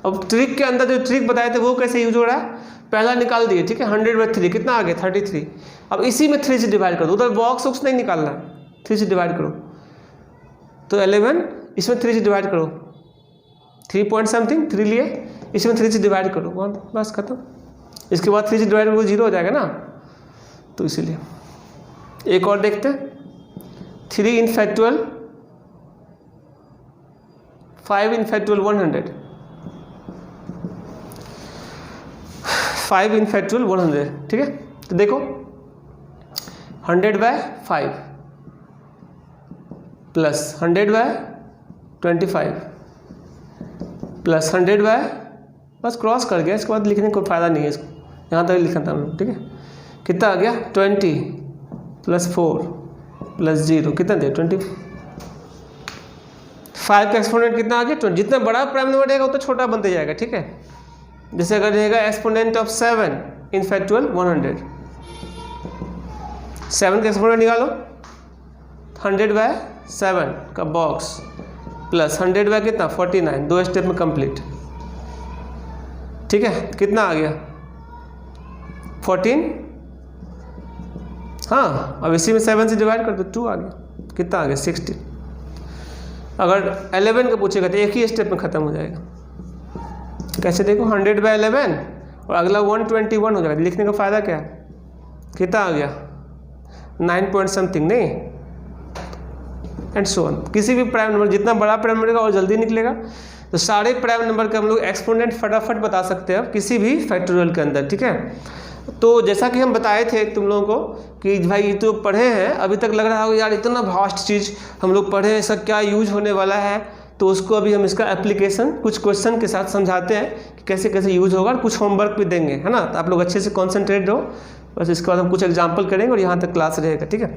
अब ट्रिक के अंदर जो ट्रिक बताए थे वो कैसे यूज हो रहा है, पहला निकाल दिए, ठीक है। 100/3 कितना आ गया 33। अब इसी में 3 से डिवाइड कर दो, उधर बॉक्स नहीं निकालना है, 3 से डिवाइड करो तो 11, इसमें 3 से डिवाइड करो 3 पॉइंट समथिंग 3 लिए, इसमें 3 से डिवाइड करो 1, बस खत्म। इसके बाद 3 से डिवाइड करो 0 हो जाएगा ना, तो इसीलिए। एक और देखते हैं 3 in factorial 5 in factorial 100, 5 in factorial 100, ठीक है। तो देखो 100/5 प्लस 100/25 प्लस 100/, बस क्रॉस कर गया, इसके बाद लिखने को फायदा नहीं है, इसको यहाँ तक लिखा था हम लोग, ठीक है। कितना आ गया 20 + 4 + 0 कितना दे 25 का एक्सपोनेंट कितना आ गया 20। जितना बड़ा प्राइम नंबर रहेगा उतना छोटा बनते जाएगा, ठीक है। जैसे अगर रहेगा एक्सपोनेंट ऑफ 7 इन फैक्टोरियल 100, 7 का एक्सपोनेंट निकालो 100/7 का बॉक्स प्लस 100 कितना 49, 2 स्टेप में कंप्लीट, ठीक है। कितना आ गया 14, हाँ अब इसी में 7 से डिवाइड कर दो 2 आ गया, कितना आ गया 60। अगर 11 का पूछेगा तो एक ही स्टेप में ख़त्म हो जाएगा। कैसे देखो 100/11 और अगला 121 हो जाएगा, लिखने का फ़ायदा क्या है, कितना आ गया 9 पॉइंट समथिंग, नहीं एंड सो ऑन। किसी भी प्राइम नंबर जितना बड़ा प्राइम नंबर का और जल्दी निकलेगा, तो सारे प्राइम नंबर के हम लोग एक्सपोनेंट फटाफट बता सकते हैं किसी भी फैक्टोरियल के अंदर, ठीक है। तो जैसा कि हम बताए थे तुम लोगों को कि भाई ये तो पढ़े हैं, अभी तक लग रहा होगा यार इतना वास्ट चीज़ हम लोग पढ़े हैं, इसका क्या यूज होने वाला है, तो उसको अभी हम इसका एप्लीकेशन कुछ क्वेश्चन के साथ समझाते हैं कि कैसे कैसे यूज होगा, और कुछ होमवर्क भी देंगे, है ना। तो आप लोग अच्छे से कॉन्सेंट्रेट रहो, बस इसके बाद हम कुछ एग्जाम्पल करेंगे और यहाँ तक क्लास रहेगा, ठीक है।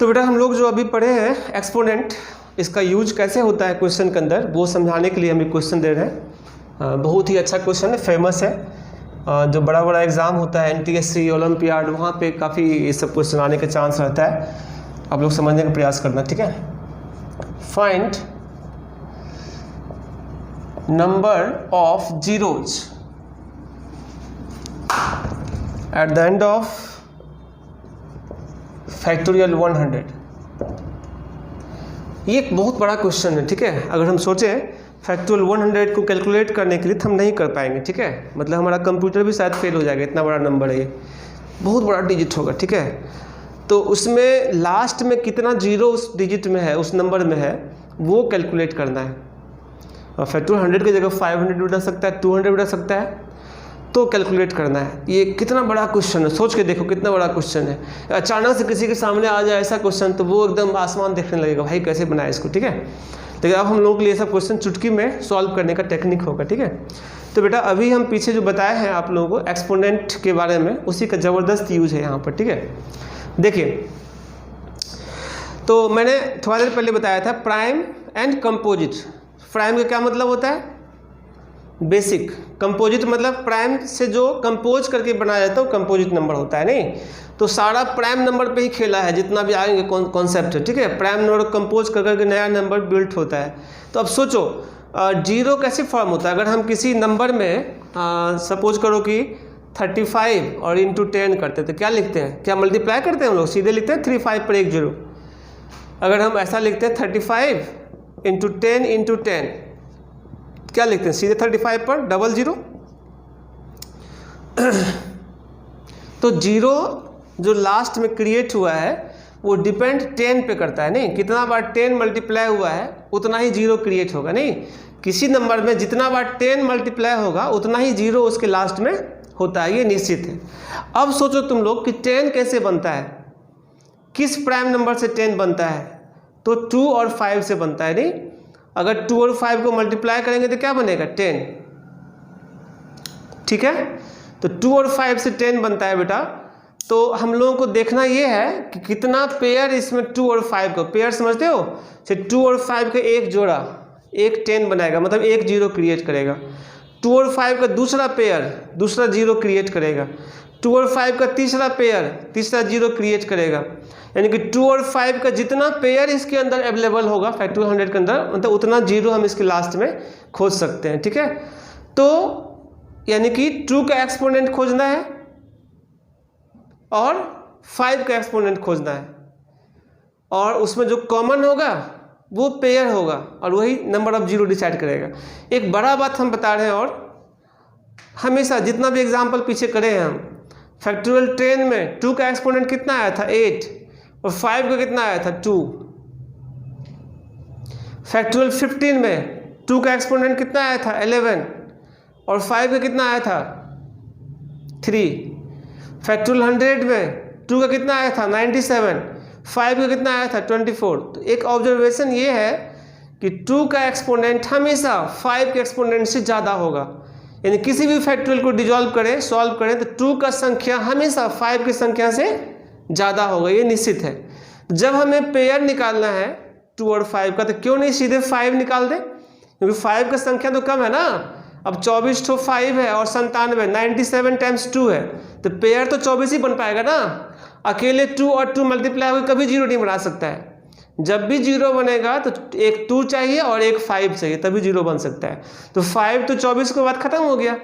तो बेटा हम लोग जो अभी पढ़े हैं एक्सपोनेंट, इसका यूज कैसे होता है क्वेश्चन के अंदर, वो समझाने के लिए हम एक क्वेश्चन दे रहे हैं। बहुत ही अच्छा क्वेश्चन है, फेमस है, जो बड़ा बड़ा एग्ज़ाम होता है NTSC ओलंपियाड, वहाँ पे काफ़ी ये सब क्वेश्चन आने का चांस रहता है। आप लोग समझने का प्रयास करना, ठीक है। Find number of zeros at the end of factorial 100। ये एक बहुत बड़ा क्वेश्चन है, ठीक है। अगर हम सोचें फैक्टुअल 100 को कैलकुलेट करने के लिए हम नहीं कर पाएंगे, ठीक है। मतलब हमारा कंप्यूटर भी शायद फेल हो जाएगा, इतना बड़ा नंबर है ये, बहुत बड़ा डिजिट होगा, ठीक है। तो उसमें लास्ट में कितना जीरो उस डिजिट में है, उस नंबर में है, वो कैलकुलेट करना है। और फैक्टुअल 100 की जगह 500 भी रह सकता है, 200 भी रह सकता है, तो कैलकुलेट करना है। ये कितना बड़ा क्वेश्चन है, सोच के देखो कितना बड़ा क्वेश्चन है। अचानक से किसी के सामने आ जाए ऐसा क्वेश्चन तो वो एकदम आसमान देखने लगेगा, भाई कैसे बनाया इसको, ठीक है। लेकिन अब हम लोगों के लिए सब क्वेश्चन चुटकी में सॉल्व करने का टेक्निक होगा, ठीक है। तो बेटा अभी हम पीछे जो बताए हैं आप लोगों को एक्सपोनेंट के बारे में, उसी का ज़बरदस्त यूज है यहाँ पर, ठीक है। देखिए, तो मैंने थोड़ा देर पहले बताया था प्राइम एंड कंपोजिट। प्राइम का क्या मतलब होता है, बेसिक। कंपोजिट मतलब प्राइम से जो कंपोज करके बनाया जाता है वो कंपोजिट नंबर होता है। नहीं तो सारा प्राइम नंबर पे ही खेला है, जितना भी आएंगे कॉन्सेप्ट है, ठीक है। प्राइम नंबर कंपोज कर करके नया नंबर बिल्ट होता है। तो अब सोचो जीरो कैसे फॉर्म होता है। अगर हम किसी नंबर में सपोज करो कि 35 और इंटू 10 करते हैं तो क्या लिखते हैं, क्या मल्टीप्लाई करते हैं हम लोग, सीधे लिखते हैं 35 पर 1 0। अगर हम ऐसा लिखते हैं 35 इंटू 10 इंटू 10, क्या लिखते हैं, सीधे 35 पर 00। तो जीरो जो लास्ट में क्रिएट हुआ है वो डिपेंड 10 पे करता है। नहीं, कितना बार 10 मल्टीप्लाई हुआ है उतना ही जीरो क्रिएट होगा। नहीं, किसी नंबर में जितना बार 10 मल्टीप्लाई होगा उतना ही जीरो उसके लास्ट में होता है, ये निश्चित है। अब सोचो तुम लोग कि 10 कैसे बनता है, किस प्राइम नंबर से 10 बनता है, तो 2 और 5 से बनता है। नहीं, अगर 2 और 5 को मल्टीप्लाई करेंगे तो क्या बनेगा, 10, ठीक है। तो 2 और 5 से 10 बनता है बेटा। तो हम लोगों को देखना ये है कि कितना पेयर इसमें 2 और 5 को, पेयर समझते हो, 2 और 5 का एक जोड़ा एक 10 बनाएगा, मतलब एक जीरो क्रिएट करेगा। 2 और 5 का दूसरा पेयर दूसरा जीरो क्रिएट करेगा। 2 और 5 का तीसरा पेयर तीसरा जीरो क्रिएट करेगा। यानी कि 2 और 5 का जितना पेयर इसके अंदर अवेलेबल होगा फैक्टोरियल 100 के अंदर, मतलब उतना जीरो हम इसके लास्ट में खोज सकते हैं, ठीक है। तो यानी कि 2 का एक्सपोनेंट खोजना है और 5 का एक्सपोनेंट खोजना है, और उसमें जो कॉमन होगा वो पेयर होगा और वही नंबर ऑफ जीरो डिसाइड करेगा। एक बड़ा बात हम बता रहे हैं, और हमेशा जितना भी एग्जाम्पल पीछे करे हैं हम, फैक्टोरियल 10 में 2 का एक्सपोनेंट कितना आया था, 8, और 5 का कितना आया था, 2। फैक्टोरियल 15 में 2 का एक्सपोनेंट कितना आया था, 11, और 5 का कितना आया था, 3। फैक्टोरियल 100 में 2 का कितना आया था, 97, 5 का कितना आया था, 24। तो एक ऑब्जर्वेशन ये है कि 2 का एक्सपोनेंट हमेशा 5 के एक्सपोनेंट से ज़्यादा होगा। यानी किसी भी फैक्टोरियल को डिजॉल्व करें, सॉल्व करें, तो 2 का संख्या हमेशा 5 की संख्या से ज़्यादा होगा, ये निश्चित है। जब हमें पेयर निकालना है 2 और 5 का, तो क्यों नहीं सीधे 5 निकाल दें, क्योंकि 5 का संख्या तो कम है ना। अब 24 तो 5 है और 97, 97 टाइम्स 2 है, तो पेयर तो 24 ही बन पाएगा ना। अकेले 2 और 2 मल्टीप्लाई होकर कभी जीरो नहीं बना सकता है। जब भी जीरो बनेगा तो एक 2 चाहिए और एक 5 चाहिए, तभी जीरो बन सकता है। तो 5 तो 24 के बाद खत्म हो गया,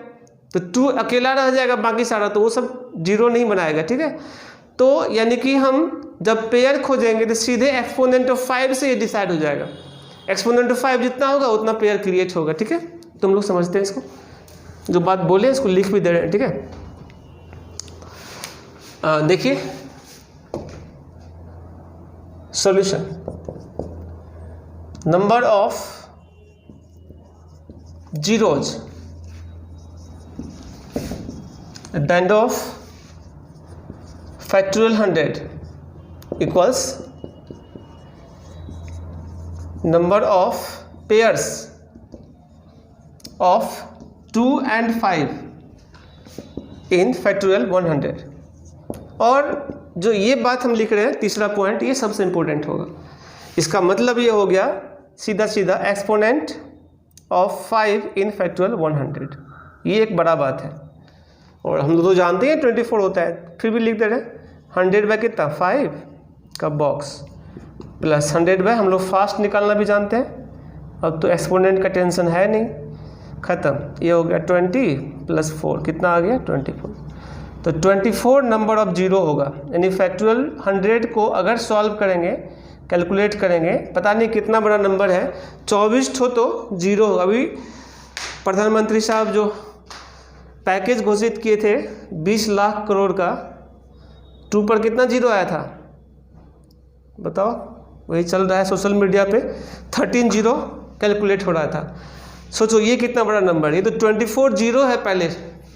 तो 2 अकेला रह जाएगा, बाकी सारा तो वो सब जीरो नहीं बनाएगा, ठीक है। तो यानी कि हम जब पेयर खोजेंगे तो सीधे एक्सपोनेंट ऑफ 5 से ये डिसाइड हो जाएगा। एक्सपोनेंट ऑफ 5 जितना होगा उतना पेयर क्रिएट होगा, ठीक है। तुम लोग समझते हैं इसको, जो बात बोले इसको लिख भी दे रहे हैं, ठीक है। देखिए solution, number of zeros at the end of factorial 100 equals number of pairs of 2 and 5 in factorial 100। और जो ये बात हम लिख रहे हैं तीसरा पॉइंट, ये सबसे इम्पोर्टेंट होगा। इसका मतलब ये हो गया सीधा सीधा एक्सपोनेंट ऑफ 5 इन फैक्टोरियल 100, ये एक बड़ा बात है। और हम लोग तो जानते हैं 24 होता है, फिर भी लिख दे रहे 100 बाय कितना 5 का बॉक्स प्लस 100 बाय, हम लोग फास्ट निकालना भी जानते हैं। अब तो एक्सपोनेंट का टेंशन है नहीं, ख़त्म। ये हो गया 20 प्लस 4, कितना आ गया 24। तो 24 नंबर ऑफ जीरो होगा। यानी फैक्टोरियल 100 को अगर सॉल्व करेंगे कैलकुलेट करेंगे, पता नहीं कितना बड़ा नंबर है, 24 ठो तो जीरो। अभी प्रधानमंत्री साहब जो पैकेज घोषित किए थे 20 लाख करोड़ का, 2 पर कितना जीरो आया था बताओ? वही चल रहा है सोशल मीडिया पे, 13 जीरो कैलकुलेट हो रहा था। सोचो ये कितना बड़ा नंबर है। ये तो 24 जीरो है, पहले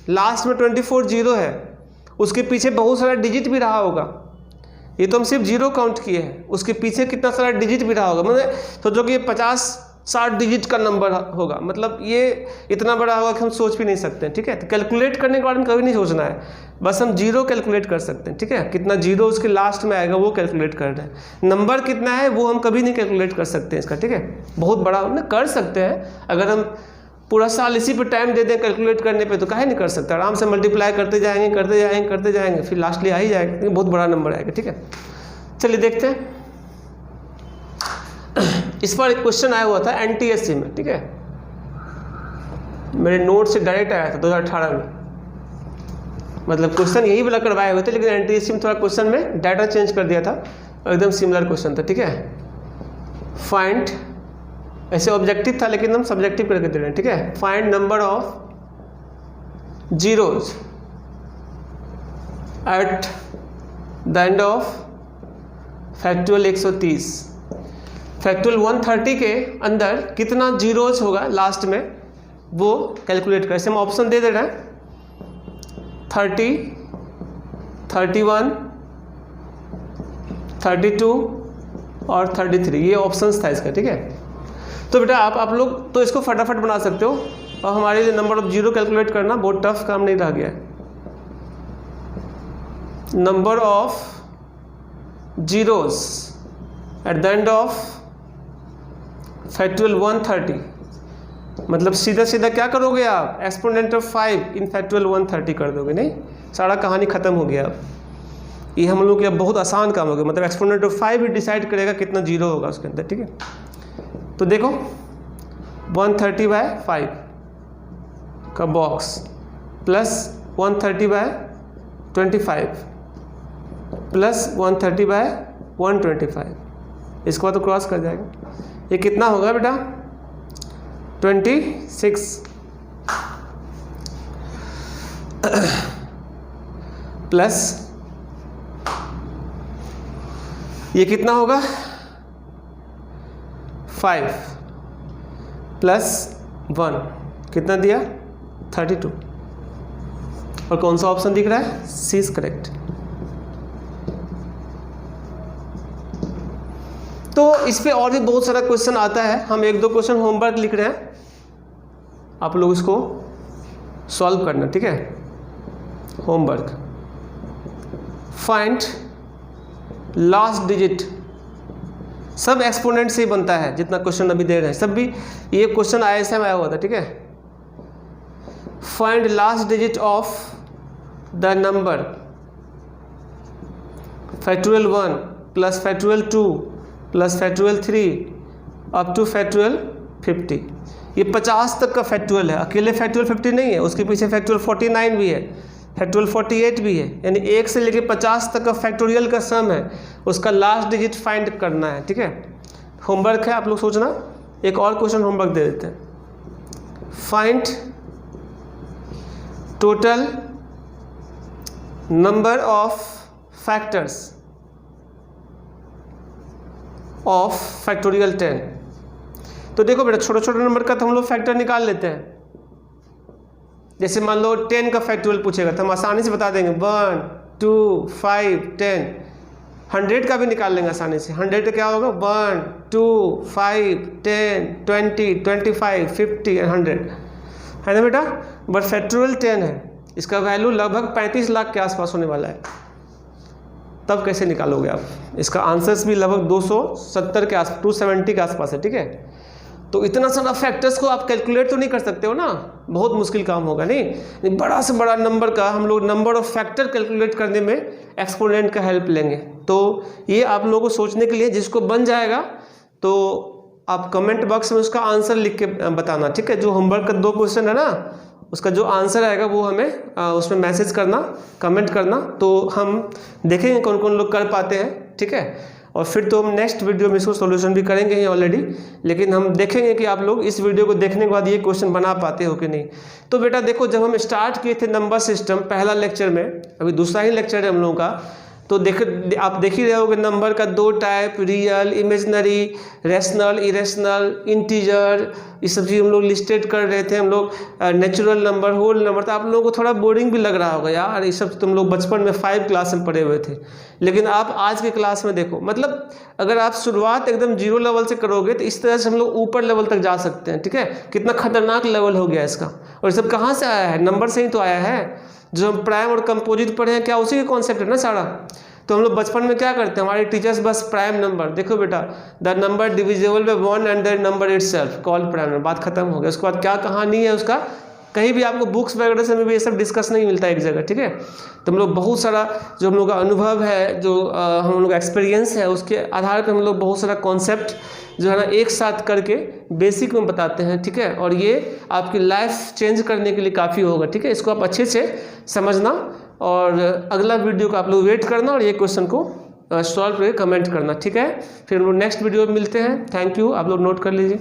लास्ट में 24 जीरो है, उसके पीछे बहुत सारा डिजिट भी रहा होगा। ये तो हम सिर्फ जीरो काउंट किए हैं, उसके पीछे कितना सारा डिजिट भी रहा होगा। मतलब सोचो कि ये 50-60 डिजिट का नंबर होगा, मतलब ये इतना बड़ा होगा कि हम सोच भी नहीं सकते। ठीक है, तो कैलकुलेट करने के बारे में कभी नहीं सोचना है, बस हम जीरो कैलकुलेट कर सकते हैं। ठीक है, कितना जीरो उसके लास्ट में आएगा वो कैलकुलेट कर रहे हैं। नंबर कितना है वो हम कभी नहीं कैलकुलेट कर सकते हैं इसका। ठीक है, बहुत बड़ा हम कर सकते हैं, अगर हम पूरा साल इसी पे टाइम दे दें कैलकुलेट करने पे तो काहे नहीं कर सकते। आराम से मल्टीप्लाई करते जाएंगे, फिर लास्टली आ ही जाएगा, बहुत बड़ा नंबर आएगा। ठीक है, चलिए देखते हैं। इस पर एक क्वेश्चन आया हुआ था एनटीएससी में। ठीक है, मेरे नोट से डायरेक्ट आया था 2018 में, मतलब क्वेश्चन यही वाला करवाए हुए थे, लेकिन एनटीएससी में थोड़ा क्वेश्चन में डाटा चेंज कर दिया था, एकदम सिमिलर क्वेश्चन था। ठीक है, फाइंड, ऐसे ऑब्जेक्टिव था लेकिन हम सब्जेक्टिव करके दे रहे हैं। ठीक है, find number of zeros at the end of factorial 130। Factorial 130 के अंदर कितना जीरोज होगा लास्ट में, वो कैलकुलेट कर। ऐसे हम ऑप्शन दे रहे हैं 30, 31, 32 और 33, ये ऑप्शंस था इसका। ठीक है, तो बेटा आप लोग तो इसको फटाफट बना सकते हो, और हमारे लिए नंबर ऑफ जीरो कैलकुलेट करना बहुत टफ काम नहीं रह गया है। Number of zeros at the end of factorial 130, मतलब सीधा सीधा क्या करोगे आप, एक्सपोनेंट ऑफ 5 इन फैक्टुअल 130 कर दोगे। नहीं, सारा कहानी खत्म हो गया। अब ये हम लोग के बहुत आसान काम हो गया, मतलब एक्सपोनेंट ऑफ 5 ही डिसाइड करेगा कितना जीरो होगा उसके अंदर। ठीक है, तो देखो 130/5 का बॉक्स प्लस 130/25 प्लस 130/125, इसको तो क्रॉस कर जाएगा। ये कितना होगा बेटा 26 प्लस ये कितना होगा 5 प्लस 1 कितना दिया 32, और कौन सा ऑप्शन दिख रहा है, सी इज करेक्ट। तो इस पे और भी बहुत सारा क्वेश्चन आता है, हम 1-2 क्वेश्चन होमवर्क लिख रहे हैं, आप लोग इसको सॉल्व करना। ठीक है, होमवर्क, फाइंड लास्ट डिजिट, सब एक्सपोनेंट से ही बनता है जितना क्वेश्चन अभी दे रहे हैं, सब भी ये क्वेश्चन ISM आया हुआ था। ठीक है, find last digit of the number factorial 1 plus factorial 2 plus factorial 3 up two factorial 50। ये 50 तक का फैक्टोरियल है, अकेले फैक्टोरियल 50 नहीं है, उसके पीछे फैक्टोरियल 49 भी है, फैक्टोरियल 48 भी है, यानी 1 से लेकर 50 तक का फैक्टोरियल का सम है, उसका लास्ट डिजिट फाइंड करना है। ठीक है, होमवर्क है, आप लोग सोचना। एक और क्वेश्चन होमवर्क दे देते हैं, find total number of factors of factorial 10। तो देखो बेटा छोटे छोटे नंबर का तो हम लोग फैक्टर निकाल लेते हैं, जैसे मान लो 10 का फैक्टोरियल पूछेगा तो हम आसानी से बता देंगे 1 2 5 10। 100 का भी निकाल लेंगे आसानी से, 100 का क्या होगा 1 2 5 10 20 25 50 एंड 100 है ना बेटा। बट फैक्टोरियल 10 है, इसका वैल्यू लगभग 35 लाख के आसपास होने वाला है, तब कैसे निकालोगे आप? इसका आंसर्स भी लगभग 270 के आसपास 270 के आसपास है। ठीक है, तो इतना सारा फैक्टर्स को आप कैलकुलेट तो नहीं कर सकते हो ना, बहुत मुश्किल काम होगा। नहीं, बड़ा से बड़ा नंबर का हम लोग नंबर ऑफ फैक्टर कैलकुलेट करने में एक्सपोनेंट का हेल्प लेंगे। तो ये आप लोगों को सोचने के लिए, जिसको बन जाएगा तो आप कमेंट बॉक्स में उसका आंसर लिख के बताना। ठीक है, जो होमवर्क का 2 क्वेश्चन है ना, उसका जो आंसर आएगा वो हमें उसमें मैसेज करना, कमेंट करना, तो हम देखेंगे कौन कौन लोग कर पाते हैं। ठीक है, और फिर तो हम नेक्स्ट वीडियो में इसको सॉल्यूशन भी करेंगे ही ऑलरेडी, लेकिन हम देखेंगे कि आप लोग इस वीडियो को देखने के बाद ये क्वेश्चन बना पाते हो कि नहीं। तो बेटा देखो, जब हम स्टार्ट किए थे नंबर सिस्टम पहला लेक्चर में, अभी दूसरा ही लेक्चर है हम लोगों का, तो आप देख ही रहे होगे नंबर का 2 type, real, imaginary, rational, irrational, integer, ये सब चीज़ हम लोग लिस्टेड कर रहे थे। हम लोग नेचुरल नंबर, होल नंबर। तो आप लोगों को थोड़ा बोरिंग भी लग रहा होगा यार, ये सब तुम लोग बचपन में 5 क्लास में पढ़े हुए थे। लेकिन आप आज के क्लास में देखो, मतलब अगर आप शुरुआत एकदम 0 लेवल से करोगे तो इस तरह से हम लोग ऊपर लेवल तक जा सकते हैं। ठीक है, कितना खतरनाक लेवल हो गया इसका। और ये सब कहाँ से आया है? नंबर से ही तो आया है। जो हम प्राइम और कंपोजिट पढ़े हैं, क्या उसी का कॉन्सेप्ट है ना सारा। तो हम लोग बचपन में क्या करते हैं, हमारे टीचर्स बस प्राइम नंबर, देखो बेटा, the number divisible by 1 and the number itself called prime number, बात खत्म हो गया। उसके बाद क्या कहानी है उसका, कहीं भी आपको बुक्स वगैरह से भी ये सब डिस्कस नहीं मिलता एक जगह। ठीक है, तो हम लोग बहुत सारा जो हम लोग का अनुभव है, जो हम लोग का एक्सपीरियंस है, उसके आधार पर हम लोग बहुत सारा कॉन्सेप्ट जो है ना एक साथ करके बेसिक में बताते हैं। ठीक है, और ये आपकी लाइफ चेंज करने के लिए काफ़ी होगा। ठीक है, इसको आप अच्छे से समझना और अगला वीडियो का आप लोग वेट करना और ये क्वेश्चन को सॉल्व करके कमेंट करना। ठीक है, फिर हम लोग नेक्स्ट वीडियो में मिलते हैं। थैंक यू, आप लोग नोट कर लीजिए।